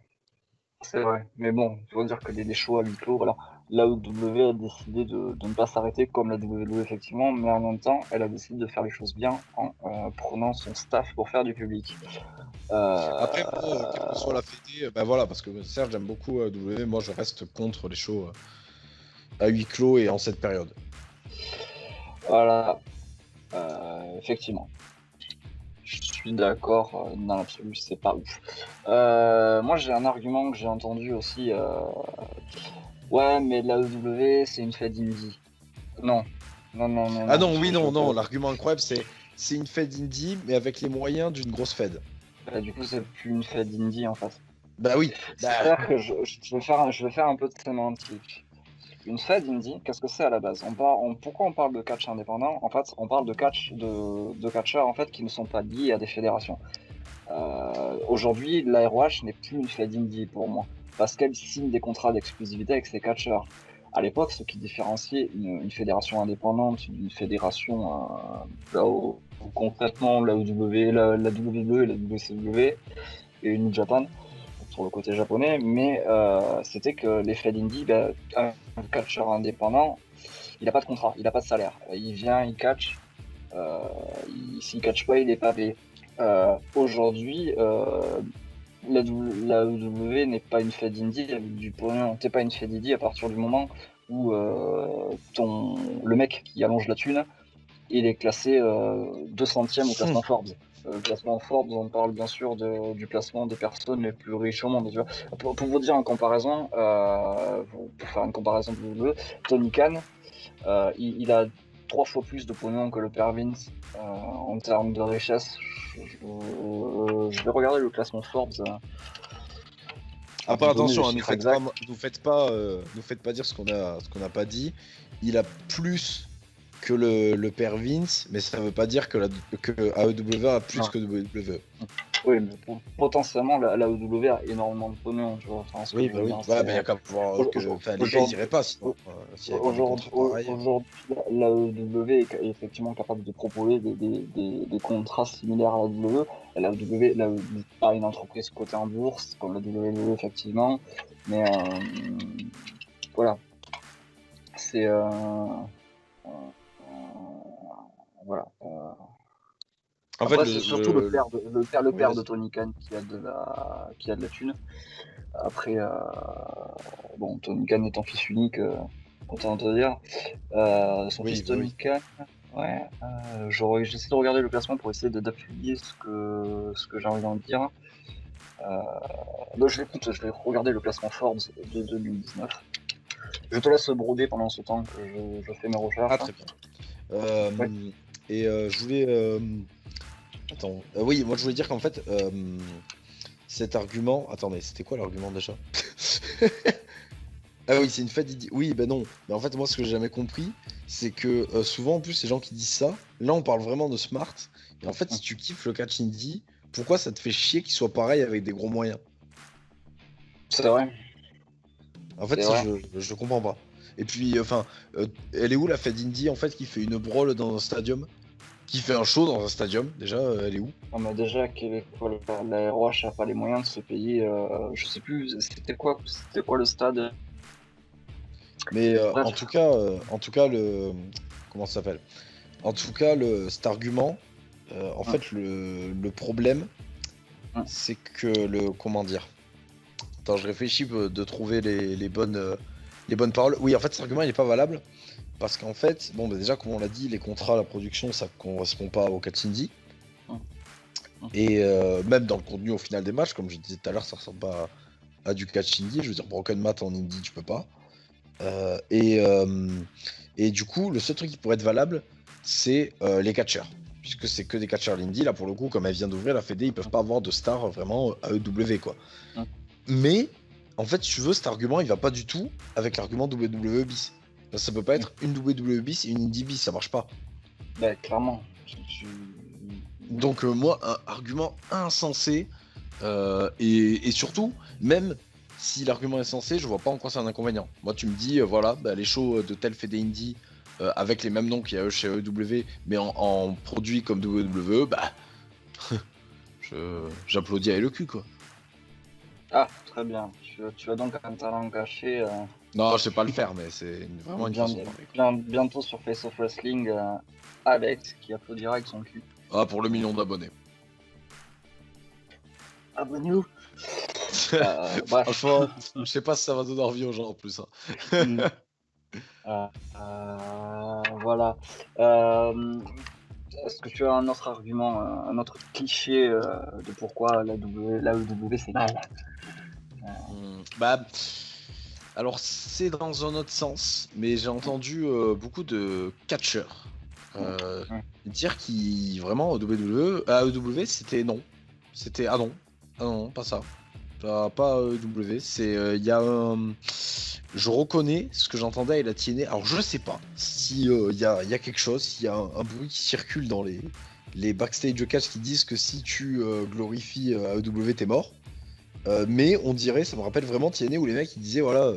C'est vrai. Mais bon, il faut dire que les shows à huis clos, voilà. La WWE a décidé de ne pas s'arrêter comme la WWE effectivement, mais en même temps, elle a décidé de faire les choses bien en prenant son staff pour faire du public. Après, moi, quelle que soit la fédé, bah voilà, parce que certes, j'aime beaucoup WWE, moi je reste contre les shows à huis clos et en cette période. Voilà. Effectivement. Je suis d'accord, dans l'absolu, c'est pas ouf. Moi, j'ai un argument que j'ai entendu aussi. Ouais, mais la EW, c'est une fête indie. Non. Non. Ah non, oui, non. L'argument incroyable, c'est une fête indie, mais avec les moyens d'une grosse fête. Du coup, c'est plus une fête indie en fait. Bah oui. C'est-à-dire que je vais faire un peu de sémantique. Une fête indie, qu'est-ce que c'est à la base? Pourquoi on parle de catch indépendant? En fait, on parle de catch de catcheurs en fait qui ne sont pas liés à des fédérations. Aujourd'hui, la ROH n'est plus une fête indie pour moi parce qu'elle signe des contrats d'exclusivité avec ses catcheurs. À l'époque, ce qui différenciait une fédération indépendante d'une fédération concrètement la WWE, la WWE et la WCW et New Japan sur le côté japonais, mais c'était que les feds indie, un catcheur indépendant, il n'a pas de contrat, il n'a pas de salaire. Il vient, il catch, s'il catch pas, il n'est pas payé. Aujourd'hui, la WWE n'est pas une fed indie avec du pognon. T'es pas une fed indie à partir du moment où le mec qui allonge la thune, il est classé 200e au classement Forbes. Le classement Forbes, on parle bien sûr du classement des personnes les plus riches au monde. Tu vois. Pour vous dire en comparaison, pour faire une comparaison de WWE, Tony Khan, il a 3 fois plus de pognon que le père Vince en termes de richesse. Je vais regarder le classement Forbes. Après attention, hein, nous faites pas dire ce qu'on a pas dit. Il a plus que le père Vince, mais ça veut pas dire que AEW a plus que WWE. Oui, mais potentiellement, la AEW a énormément de pognon, tu vois. Enfin, oui, il y a qu'à voir que les gars, ils iraient pas sinon. Aujourd'hui, la AEW est effectivement capable de proposer des contrats similaires à la WWE. La AEW a une entreprise cotée en bourse, comme la WWE, effectivement. Mais voilà. C'est... voilà. En après, fait, c'est surtout le père de Tony Khan qui a de la thune. Après, bon, Tony Khan étant fils unique, autant te dire. Son fils Tony Khan, Ouais, j'essaie de regarder le classement pour essayer d'appuyer ce que j'ai envie d'en dire. Je vais regarder le classement Forbes de 2019. Je te laisse broder pendant ce temps que je fais mes recherches. Ah, très bien. Ouais. Et je voulais. Attends. Oui, moi je voulais dire qu'en fait, cet argument. Attendez, c'était quoi l'argument déjà? Ah oui, c'est une fête d'idiots. Oui, ben non. Mais en fait, moi, ce que j'ai jamais compris, c'est que souvent, en plus, les gens qui disent ça, là, on parle vraiment de smart. Et en fait, si tu kiffes le catch indie, pourquoi ça te fait chier qu'il soit pareil avec des gros moyens? C'est vrai. En fait, C'est ça, vrai. je comprends pas. Et puis, enfin, elle est où la fête indie, en fait, qui fait une brawl dans un stadium? Qui fait un show dans un stadium, déjà, elle est où? Non, mais déjà, la ROH n'a pas les moyens de se payer. Je sais plus, c'était quoi le stade. Mais Bref. en tout cas, comment ça s'appelle? En tout cas, cet argument, en fait, le problème, c'est que comment dire? Attends, je réfléchis de trouver les bonnes paroles. Oui, en fait, cet argument, il est pas valable parce qu'en fait, bon, bah, déjà, comme on l'a dit, les contrats, la production, ça correspond pas au catch indie. Et même dans le contenu au final des matchs, comme je disais tout à l'heure, ça ressemble pas à du catch indie. Je veux dire, Broken Mat en indie, tu peux pas. Et du coup, le seul truc qui pourrait être valable, c'est les catcheurs. Puisque c'est que des catcheurs l'indie, là pour le coup, comme elle vient d'ouvrir la Fédé, ils peuvent pas avoir de stars vraiment AEW quoi. Mais, en fait, si tu veux, cet argument, il va pas du tout avec l'argument WWE bis. Ça peut pas être une WWE bis et une indie bis, ça marche pas. Bah, clairement. Donc moi, un argument insensé, et surtout, même si l'argument est sensé, je vois pas en quoi c'est un inconvénient. Moi, tu me dis, voilà, bah, les shows de tel Fédé Indie, avec les mêmes noms qu'il y a chez AEW, mais en produits comme WWE, bah, j'applaudis avec le cul, quoi. Ah, très bien. Tu as donc un talent caché. Non, je sais pas le faire, mais c'est vraiment une façon de parler. Bientôt sur Face of Wrestling, Alex qui applaudira avec son cul. Ah, pour le million d'abonnés. Abonnez-vous. Bref. Franchement, je sais pas si ça va donner envie aux gens en plus. Hein. Voilà. Est-ce que tu as un autre argument, un autre cliché de pourquoi la WWE c'est mal? Bah, alors c'est dans un autre sens, mais j'ai entendu beaucoup de catcheurs dire qu'ils vraiment AEW c'était non, c'était ah non, pas ça, pas AEW, c'est il y a je reconnais ce que j'entendais à la TNA. Alors je sais pas si il y a quelque chose, s'il y a un bruit qui circule dans les backstage de catch qui disent que si tu glorifies AEW t'es mort. Mais on dirait, ça me rappelle vraiment TNA où les mecs ils disaient voilà,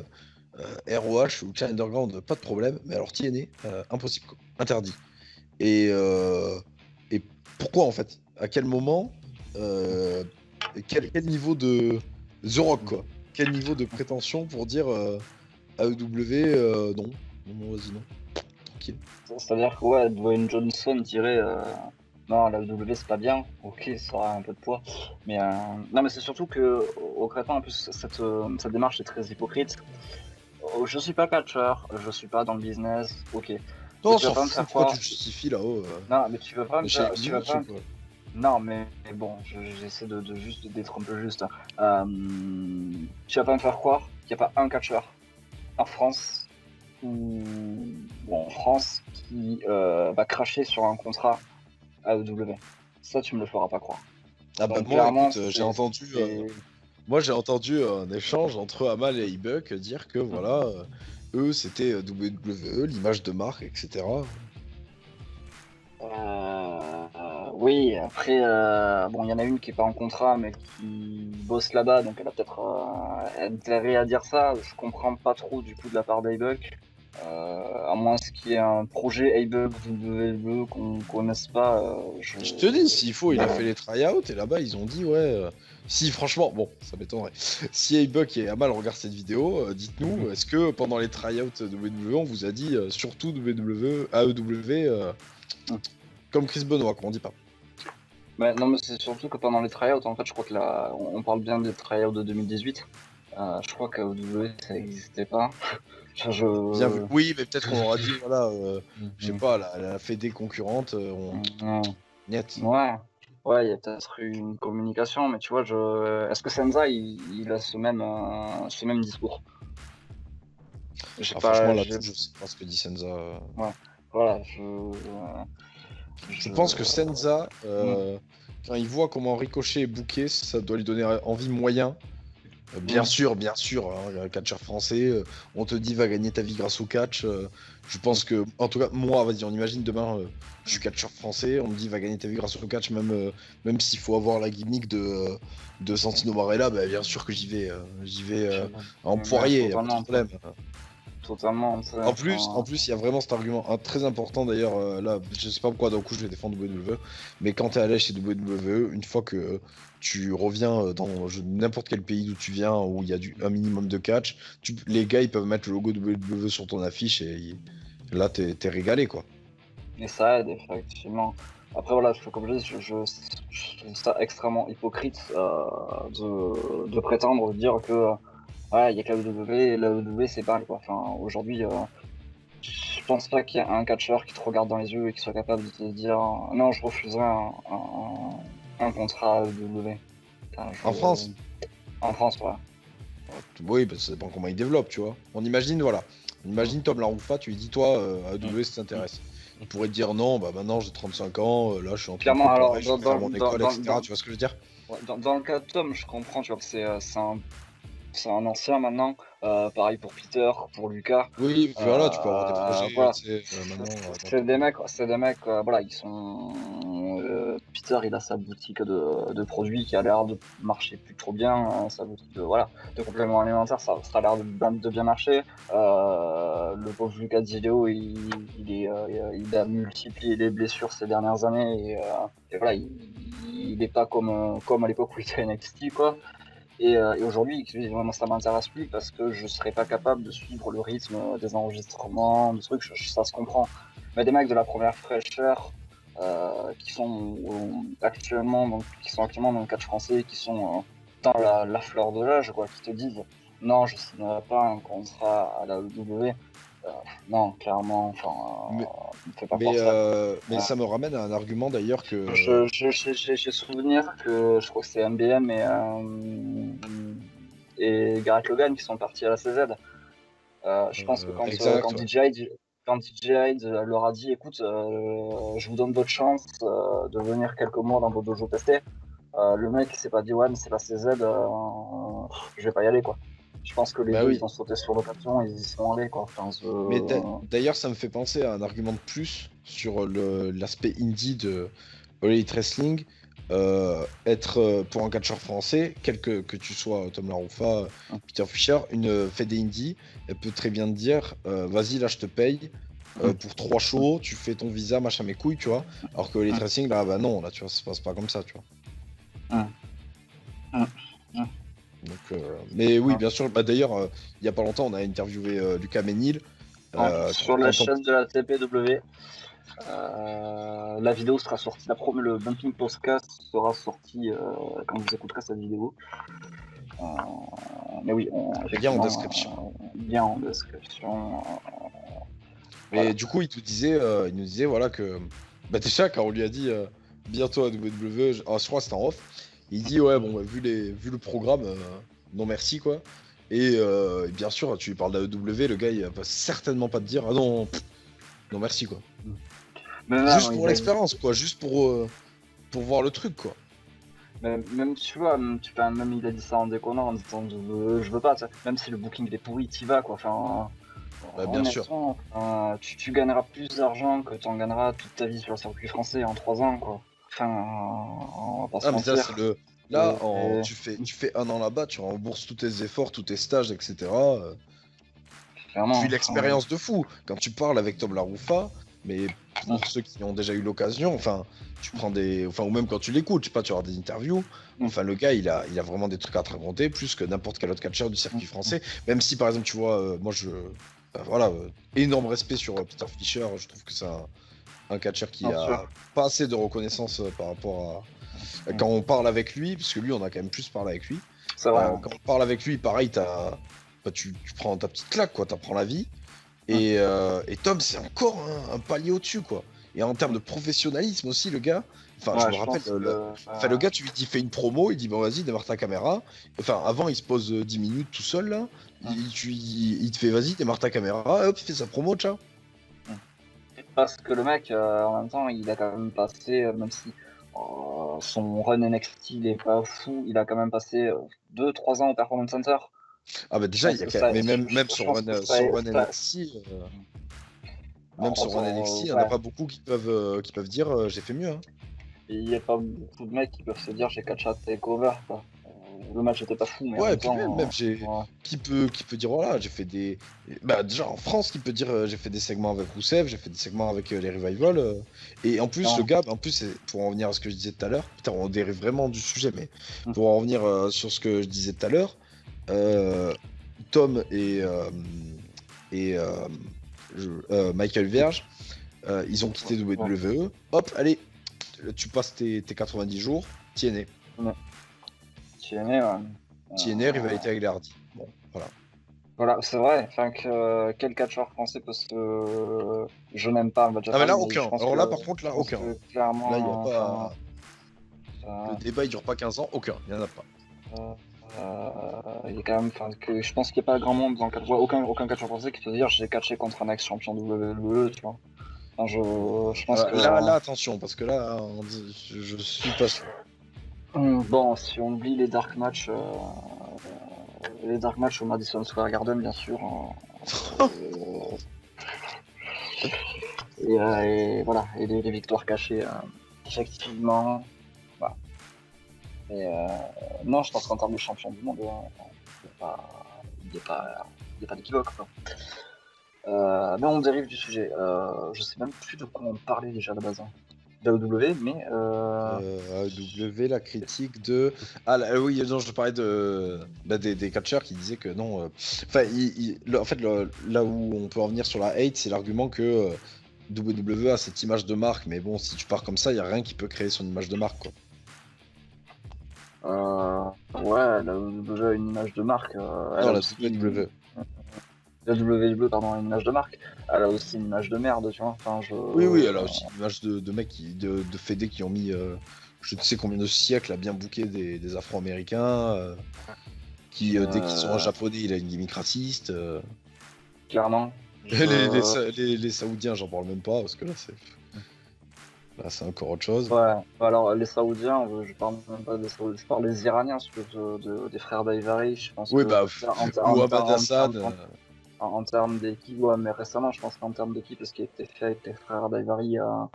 ROH ou Challenger Underground, pas de problème, mais alors TNA, impossible, quoi. Interdit. Et pourquoi en fait? À quel moment quel niveau de The Rock quoi? Quel niveau de prétention pour dire AEW non, vas-y non, tranquille. C'est-à-dire que ouais, Dwayne Johnson dirait non, la WWE c'est pas bien, ok, ça aura un peu de poids, mais non, mais c'est surtout que au concrètement en plus cette démarche est très hypocrite. Je suis pas catcheur, je suis pas dans le business, ok. Non, Tu vas pas me faire pourquoi croire. tu justifies là-haut Non, mais tu vas pas me faire. quoi. Non, mais bon, j'essaie de juste d'être un peu juste. Tu vas pas me faire croire qu'il n'y a pas un catcheur en France ou en France qui va cracher sur un contrat AEW. Ça, tu me le feras pas croire. Ah bah Donc, moi, clairement, écoute, j'ai entendu un échange entre Amal et Ibuck dire que voilà, eux c'était WWE, l'image de marque, etc. Oui, après, bon, il y en a une qui est pas en contrat, mais qui bosse là-bas, donc elle a peut-être intérêt à dire ça. Je comprends pas trop du coup de la part d'Aybuck. À moins qu'il y ait un projet Aybuck WWE qu'on connaisse pas. Je te dis, s'il faut, il a fait les tryouts et là-bas ils ont dit ouais. Si franchement, bon, ça m'étonnerait. Si Aybuck et Amal regardent cette vidéo, dites-nous, est-ce que pendant les tryouts de WWE, on vous a dit surtout WWE, AEW, comme Chris Benoit, comme on dit pas. Non, mais c'est surtout que pendant les tryouts, en fait, je crois que là, on parle bien des tryouts de 2018. Je crois qu'à WWE ça n'existait pas. Bien vu. Oui, mais peut-être qu'on aura dit, voilà, je sais pas, la fédé concurrente, Niet. Ouais, il y a peut-être eu une communication, mais tu vois, est-ce que Senza, il a ce même discours? Franchement, là-dessus, je sais pas ce que dit Senza. Ouais, voilà, Je pense que Senza, quand il voit comment Ricochet est booké, ça doit lui donner envie moyen. Bien sûr, hein, un catcheur français, on te dit va gagner ta vie grâce au catch. Je pense que, en tout cas, moi, vas-y, on imagine demain, je suis catcheur français, on me dit va gagner ta vie grâce au catch, même s'il faut avoir la gimmick de Santino Marella, bah, bien sûr que j'y vais en poirier, pas de problème. Totalement. En plus, il y a vraiment cet argument très important d'ailleurs. Là, je sais pas pourquoi d'un coup je vais défendre WWE, mais quand tu es à l'aise chez WWE, une fois que tu reviens dans n'importe quel pays d'où tu viens, où il y a un minimum de catch, les gars ils peuvent mettre le logo WWE sur ton affiche et là t'es régalé quoi. Et ça aide effectivement. Après voilà, comme je dis, je trouve ça extrêmement hypocrite de prétendre dire que ouais, il y a que la WWE et la WWE c'est pareil quoi. Enfin, aujourd'hui, je pense pas qu'il y ait un catcheur qui te regarde dans les yeux et qui soit capable de te dire non, je refuserai un contrat WWE. Enfin, En France? En France, ouais. Oui, parce que ça dépend comment il développe, tu vois. On imagine Tom Laroufa, tu lui dis toi, à WWE ça t'intéresse. Il pourrait te dire non, bah maintenant j'ai 35 ans, là je suis en train de préparer, je vais faire mon école, etc. Tu vois ce que je veux dire? Dans le cas de Tom, je comprends, tu vois, que c'est un ancien maintenant. Pareil pour Peter, pour Lucas. Oui, voilà, tu peux avoir des projets. Voilà. Maintenant. C'est des mecs, voilà, ils sont. Peter, il a sa boutique de produits qui a l'air de marcher plus trop bien. Sa boutique de compléments alimentaires, ça a l'air de bien marcher. Le pauvre Lucas Dileo, il a multiplié les blessures ces dernières années et voilà, il n'est pas comme à l'époque où il était à NXT, quoi. Et aujourd'hui, moi, ça m'intéresse plus parce que je serais pas capable de suivre le rythme des enregistrements, des trucs, ça se comprend. Mais des mecs de la première fraîcheur qui sont actuellement dans le catch français, qui sont dans la fleur de l'âge, quoi, qui te disent non, je signerai pas un contrat à la WWE. Non, clairement, enfin, ne fais pas mais ça me ramène à un argument d'ailleurs que. J'ai souvenir que je crois que c'est MBM et Garrett Logan qui sont partis à la CZ. Je pense que quand DJ Hyde leur a dit écoute, je vous donne votre chance de venir quelques mois dans vos dojos tester, le mec il s'est pas dit ouais, mais c'est la CZ, je vais pas y aller quoi. Je pense que les deux ils ont sauté sur l'occasion et ils y sont allés quoi. Enfin, Mais d'ailleurs, ça me fait penser à un argument de plus sur l'aspect indie de Elite Wrestling. Être pour un catcheur français, quel que tu sois, Tom Laroufa, Peter Fischer, une fédé indie, elle peut très bien te dire vas-y, là je te paye. Pour 3 shows, tu fais ton visa, machin, mes couilles, tu vois. Alors que Elite Wrestling, là, bah non, là, tu vois, ça se passe pas comme ça, tu vois. Donc, mais oui, bien sûr. Bah, d'ailleurs, il y a pas longtemps, on a interviewé Lucas Ménil. Sur la chaîne de la TPW. La vidéo sera sortie, le Bumping Podcast sera sorti quand vous écouterez cette vidéo. Mais oui, lien en description. Lien en description. Mais du coup, il nous disait voilà que. Bah, déjà, quand on lui a dit bientôt à WWE, je crois que c'était en off, il dit ouais, bon, bah, vu le programme, non merci quoi. Et bien sûr, tu lui parles d'AEW, le gars il va certainement pas te dire ah non, non merci quoi. Juste pour l'expérience quoi, juste pour voir le truc quoi. Même tu vois, même il a dit ça en déconnant en disant je veux pas, même si le booking est pourri, t'y vas quoi. Enfin, bah, bien sûr. Tu gagneras plus d'argent que t'en gagneras toute ta vie sur le circuit français en 3 ans quoi. Enfin, on va pas se mentir. Mais ça, c'est le. Là, tu fais 1 an là-bas, tu rembourses tous tes efforts, tous tes stages, etc. Clairement. Tu vis l'expérience de fou. Quand tu parles avec Tom Laroufa, mais pour ceux qui ont déjà eu l'occasion, enfin, tu prends des. Enfin, ou même quand tu l'écoutes, je sais pas, tu auras des interviews. Enfin, le gars, il a vraiment des trucs à te raconter, plus que n'importe quel autre catcheur du circuit français. Même si, par exemple, tu vois, moi, voilà, énorme respect sur Peter Fischer, je trouve que c'est un catcheur qui a pas assez de reconnaissance par rapport à. Quand on parle avec lui, parce que lui, on a quand même plus parlé avec lui. C'est vrai. Quand on parle avec lui, pareil, tu prends ta petite claque, quoi, t'apprends la vie. Et Tom, c'est encore un palier au-dessus, quoi. Et en termes de professionnalisme aussi, le gars. Enfin, je me rappelle, le gars, tu lui dis, fais une promo, il dit, bon, vas-y, démarre ta caméra. Enfin, avant, il se pose 10 minutes tout seul, là. Il te fait, vas-y, démarre ta caméra, hop, il fait sa promo, ciao. Parce que le mec, en même temps, il a quand même passé, même si son run NXT il est pas fou, il a quand même passé 2-3 ans au Performance Center. Ah bah déjà, il y a mais même sur Run NXT, même sur Run NXT, il n'y en a pas beaucoup qui peuvent dire j'ai fait mieux. Hein. Il n'y a pas beaucoup de mecs qui peuvent se dire j'ai catch à takeover, quoi. Le match était pas fou, mais ouais, en et puis temps, même qui peut dire voilà, j'ai fait des. Bah déjà en France, qui peut dire j'ai fait des segments avec Rousseff, j'ai fait des segments avec les Revival. Et en plus, le gars, en plus, pour en revenir à ce que je disais tout à l'heure, putain, on dérive vraiment du sujet, mais pour en revenir sur ce que je disais tout à l'heure, Tom et Michael Verge, ils ont quitté WWE. Hop, allez, tu passes tes 90 jours, TNA. TNA, rivalité avec les Hardy. Bon, voilà. Voilà, c'est vrai. Enfin, quel catcheur français parce que je n'aime pas Badja. Ah, mais là, aucun. Alors là, par contre, là, aucun. Clairement, là, il n'y a pas. Le débat, il dure pas 15 ans, aucun. Il n'y en a pas. Il y a quand même, que je pense qu'il n'y a pas grand monde dans le aucun catcheur français qui peut dire j'ai catché contre un ex-champion WWE, tu vois. Enfin, je pense que. Là, attention, parce que là, je suis pas sûr. Bon, si on oublie les dark matchs au Madison Square Garden, bien sûr. Et voilà, et les victoires cachées, effectivement. Voilà. Et non, je pense qu'en termes de champion du monde, il n'y a pas d'équivoque. Mais on dérive du sujet. Je sais même plus de quoi on parlait déjà à la base. d'AEW, mais. AEW, la critique de. Ah oui, non, je parlais des catcheurs qui disaient que non. Enfin, en fait, là où on peut en venir sur la hate, c'est l'argument que WWE a cette image de marque, mais bon, si tu pars comme ça, il n'y a rien qui peut créer son image de marque, quoi. Ouais, la WWE a une image de marque. Non, la WWE. La WWE, pardon, a une image de marque. Elle a aussi une image de merde, tu vois. Enfin, Oui, elle a aussi une image de mecs, de fédés qui ont mis je ne sais combien de siècles à bien bouquer des Afro-Américains, qui, dès qu'ils sont en japonais, il a une gimmick raciste. Clairement. Les Saoudiens, j'en parle même pas, parce que là, c'est encore autre chose. Ouais, alors les Saoudiens, je parle même pas des Saoudiens, je parle des Iraniens, des frères Daivari, je pense. Oui, ou Ahmad Hassan. En termes d'équipe, ouais, mais récemment, je pense qu'en termes d'équipe, ce qui a été fait avec les frères Daivari en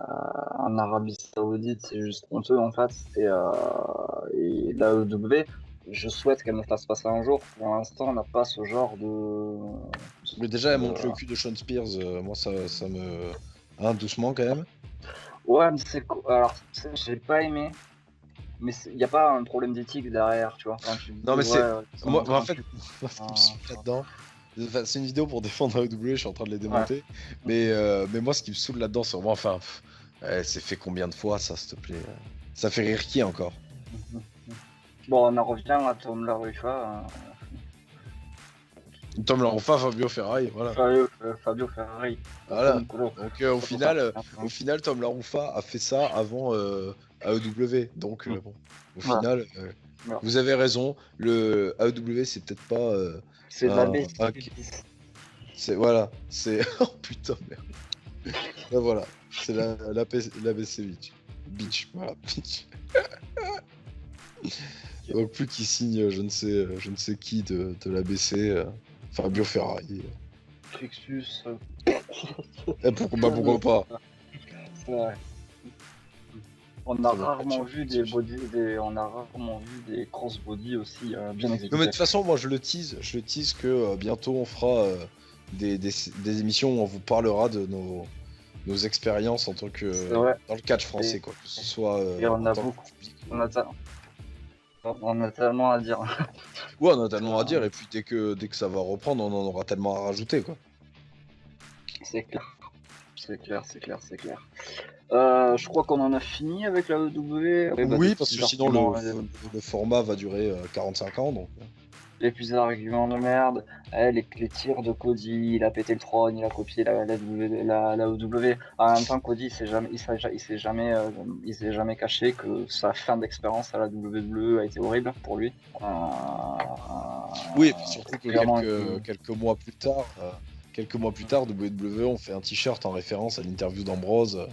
Arabie Saoudite, c'est juste honteux en fait. Et la EW, je souhaite qu'elle me fasse passer un jour. Pour l'instant, on n'a pas ce genre de. Mais déjà, elle montre le cul de Sean Spears. Moi, ça me. Doucement quand même. Ouais, mais c'est. Alors, j'ai pas aimé. Mais il n'y a pas un problème d'éthique derrière, tu vois. Enfin, non, mais c'est. Moi, en fait, ce qui me saoule là-dedans. Enfin, c'est une vidéo pour défendre AEW, je suis en train de les démonter. Ouais. Mais moi, ce qui me saoule là-dedans, c'est vraiment. Enfin, c'est fait combien de fois, ça, s'il te plaît? Ça fait rire qui encore? Bon, on en revient à Tom LaRufa. Tom LaRufa, Fabio Ferrari, voilà. Fabio Ferrari. Voilà. Donc au final, Tom LaRufa a fait ça avant AEW. Donc bon, au final, vous avez raison. Le AEW, c'est peut-être pas. C'est l'ABC. C'est voilà, c'est. Oh putain merde. Là, voilà, c'est l'ABC Beach. Voilà, Beach. Donc plus qu'il signe, je ne sais qui de l'ABC. Fabio Ferrari. Trixus. Pourquoi pas? C'est vrai. On a rarement vu des crossbody aussi bien exécutés. Mais de toute façon, moi je le tease que bientôt on fera des émissions où on vous parlera de nos expériences en tant que dans le catch français, quoi. Que ce soit. Et on a beaucoup. On a tellement à dire. Ouais, on a tellement à dire, et puis dès que ça va reprendre, on en aura tellement à rajouter, quoi. C'est clair. Je crois qu'on en a fini avec la EW. Oui, parce que sinon le format va durer 45 ans. Donc. Les plus arguments de merde, les tirs de Cody, il a pété le trône, il a copié la OW. En même temps, Cody, il s'est jamais caché que sa fin d'expérience à la WWE a été horrible pour lui. Oui, surtout que quelques mois plus tard, WWE ont fait un t-shirt en référence à l'interview d'Ambrose.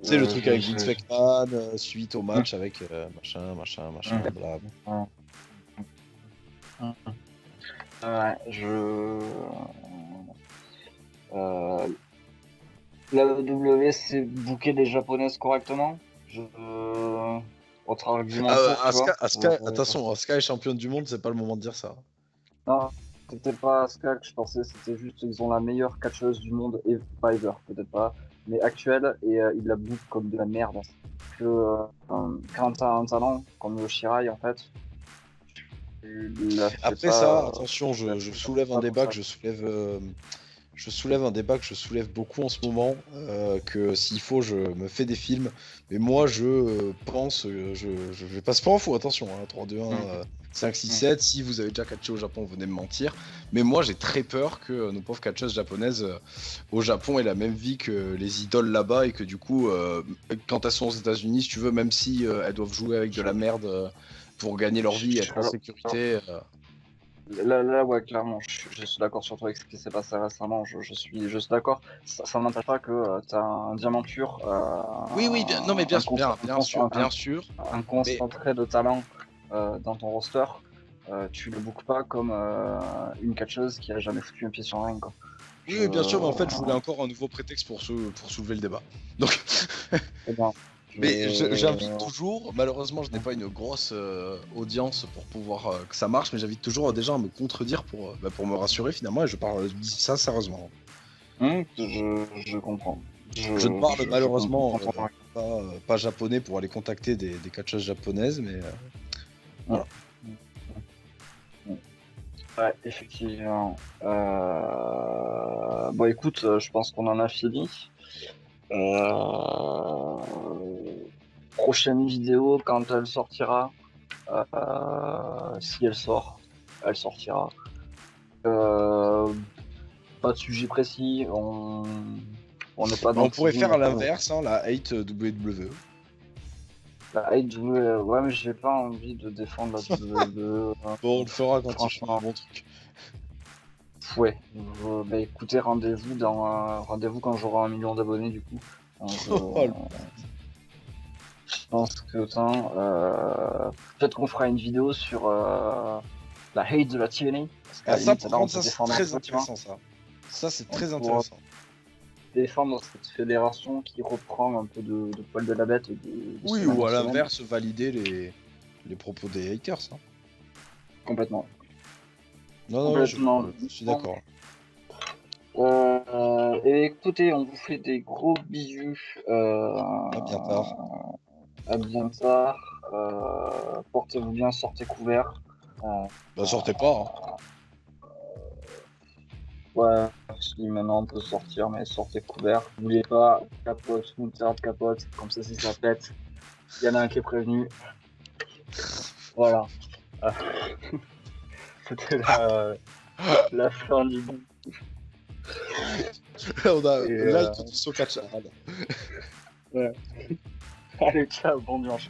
C'est le truc avec Vince McMahon, suite au match avec machin, bla. Ouais, la WWE s'est booké des japonaises correctement. Autre argument. Attention, Asuka est championne du monde, c'est pas le moment de dire ça. Non, c'était pas Asuka que je pensais, c'était juste qu'ils ont la meilleure catcheuse du monde, et pas ever, peut-être pas, mais actuelle, et ils la bouffent comme de la merde. Quand t'as un talent comme Yoshirai, en fait. Après ça, attention, je soulève un débat que je soulève beaucoup en ce moment, que s'il faut, je me fais des films, mais moi je pense, je passe pas en fou, attention, 3, 2, 1, 5, 6, 7, si vous avez déjà catché au Japon, venez me mentir, mais moi j'ai très peur que nos pauvres catcheuses japonaises au Japon aient la même vie que les idoles là-bas, et que du coup, quand elles sont aux États-Unis, si tu veux, même si elles doivent jouer avec de la merde pour gagner leur vie et être en sécurité... Là, ouais, clairement, je suis d'accord sur toi avec ce qui s'est passé récemment. Je suis d'accord. Ça n'empêche pas que tu as un diamant pur. Oui, bien sûr. Un concentré de talent dans ton roster. Tu le bookes pas comme une catcheuse qui a jamais foutu un pied sur un ring, quoi. Oui, bien sûr, mais en fait, je voulais encore un nouveau prétexte pour soulever le débat. Donc. Mais j'invite toujours, malheureusement je n'ai pas une grosse audience pour pouvoir que ça marche, mais j'invite toujours des gens à me contredire pour me rassurer finalement, et je dis ça sérieusement. Je comprends. Je ne parle malheureusement pas japonais pour aller contacter des catcheuses japonaises, mais voilà. Ouais, effectivement. Bon écoute, je pense qu'on en a fini. Prochaine vidéo, quand elle sortira, si elle sort, elle sortira. Pas de sujet précis, on n'est pas dans. On pourrait faire à l'inverse, la hate WWE. La hate WWE, ouais, mais j'ai pas envie de défendre la WWE. Bon, on le fera quand tu feras un bon truc. Ouais, écoutez, rendez-vous quand j'aurai 1 million d'abonnés du coup. Je pense que peut-être qu'on fera une vidéo sur la hate de la TNA. Ça, par contre, c'est très intéressant, ça. Ça, c'est très intéressant. Défendre cette fédération qui reprend un peu de poil de la bête. Oui, ou à l'inverse, valider les propos des haters. Hein. Complètement. Non, je suis d'accord. Et écoutez, on vous fait des gros bisous. À bien tard. Portez-vous bien, sortez couverts. Sortez pas. Ouais, si maintenant on peut sortir, mais sortez couverts. N'oubliez pas, capote, moutarde, capote. Comme ça, si ça pète, il y en a un qui est prévenu. Voilà. C'était la fin du bout. On a là tout son catch. Ouais. Allez, ciao, bon dimanche.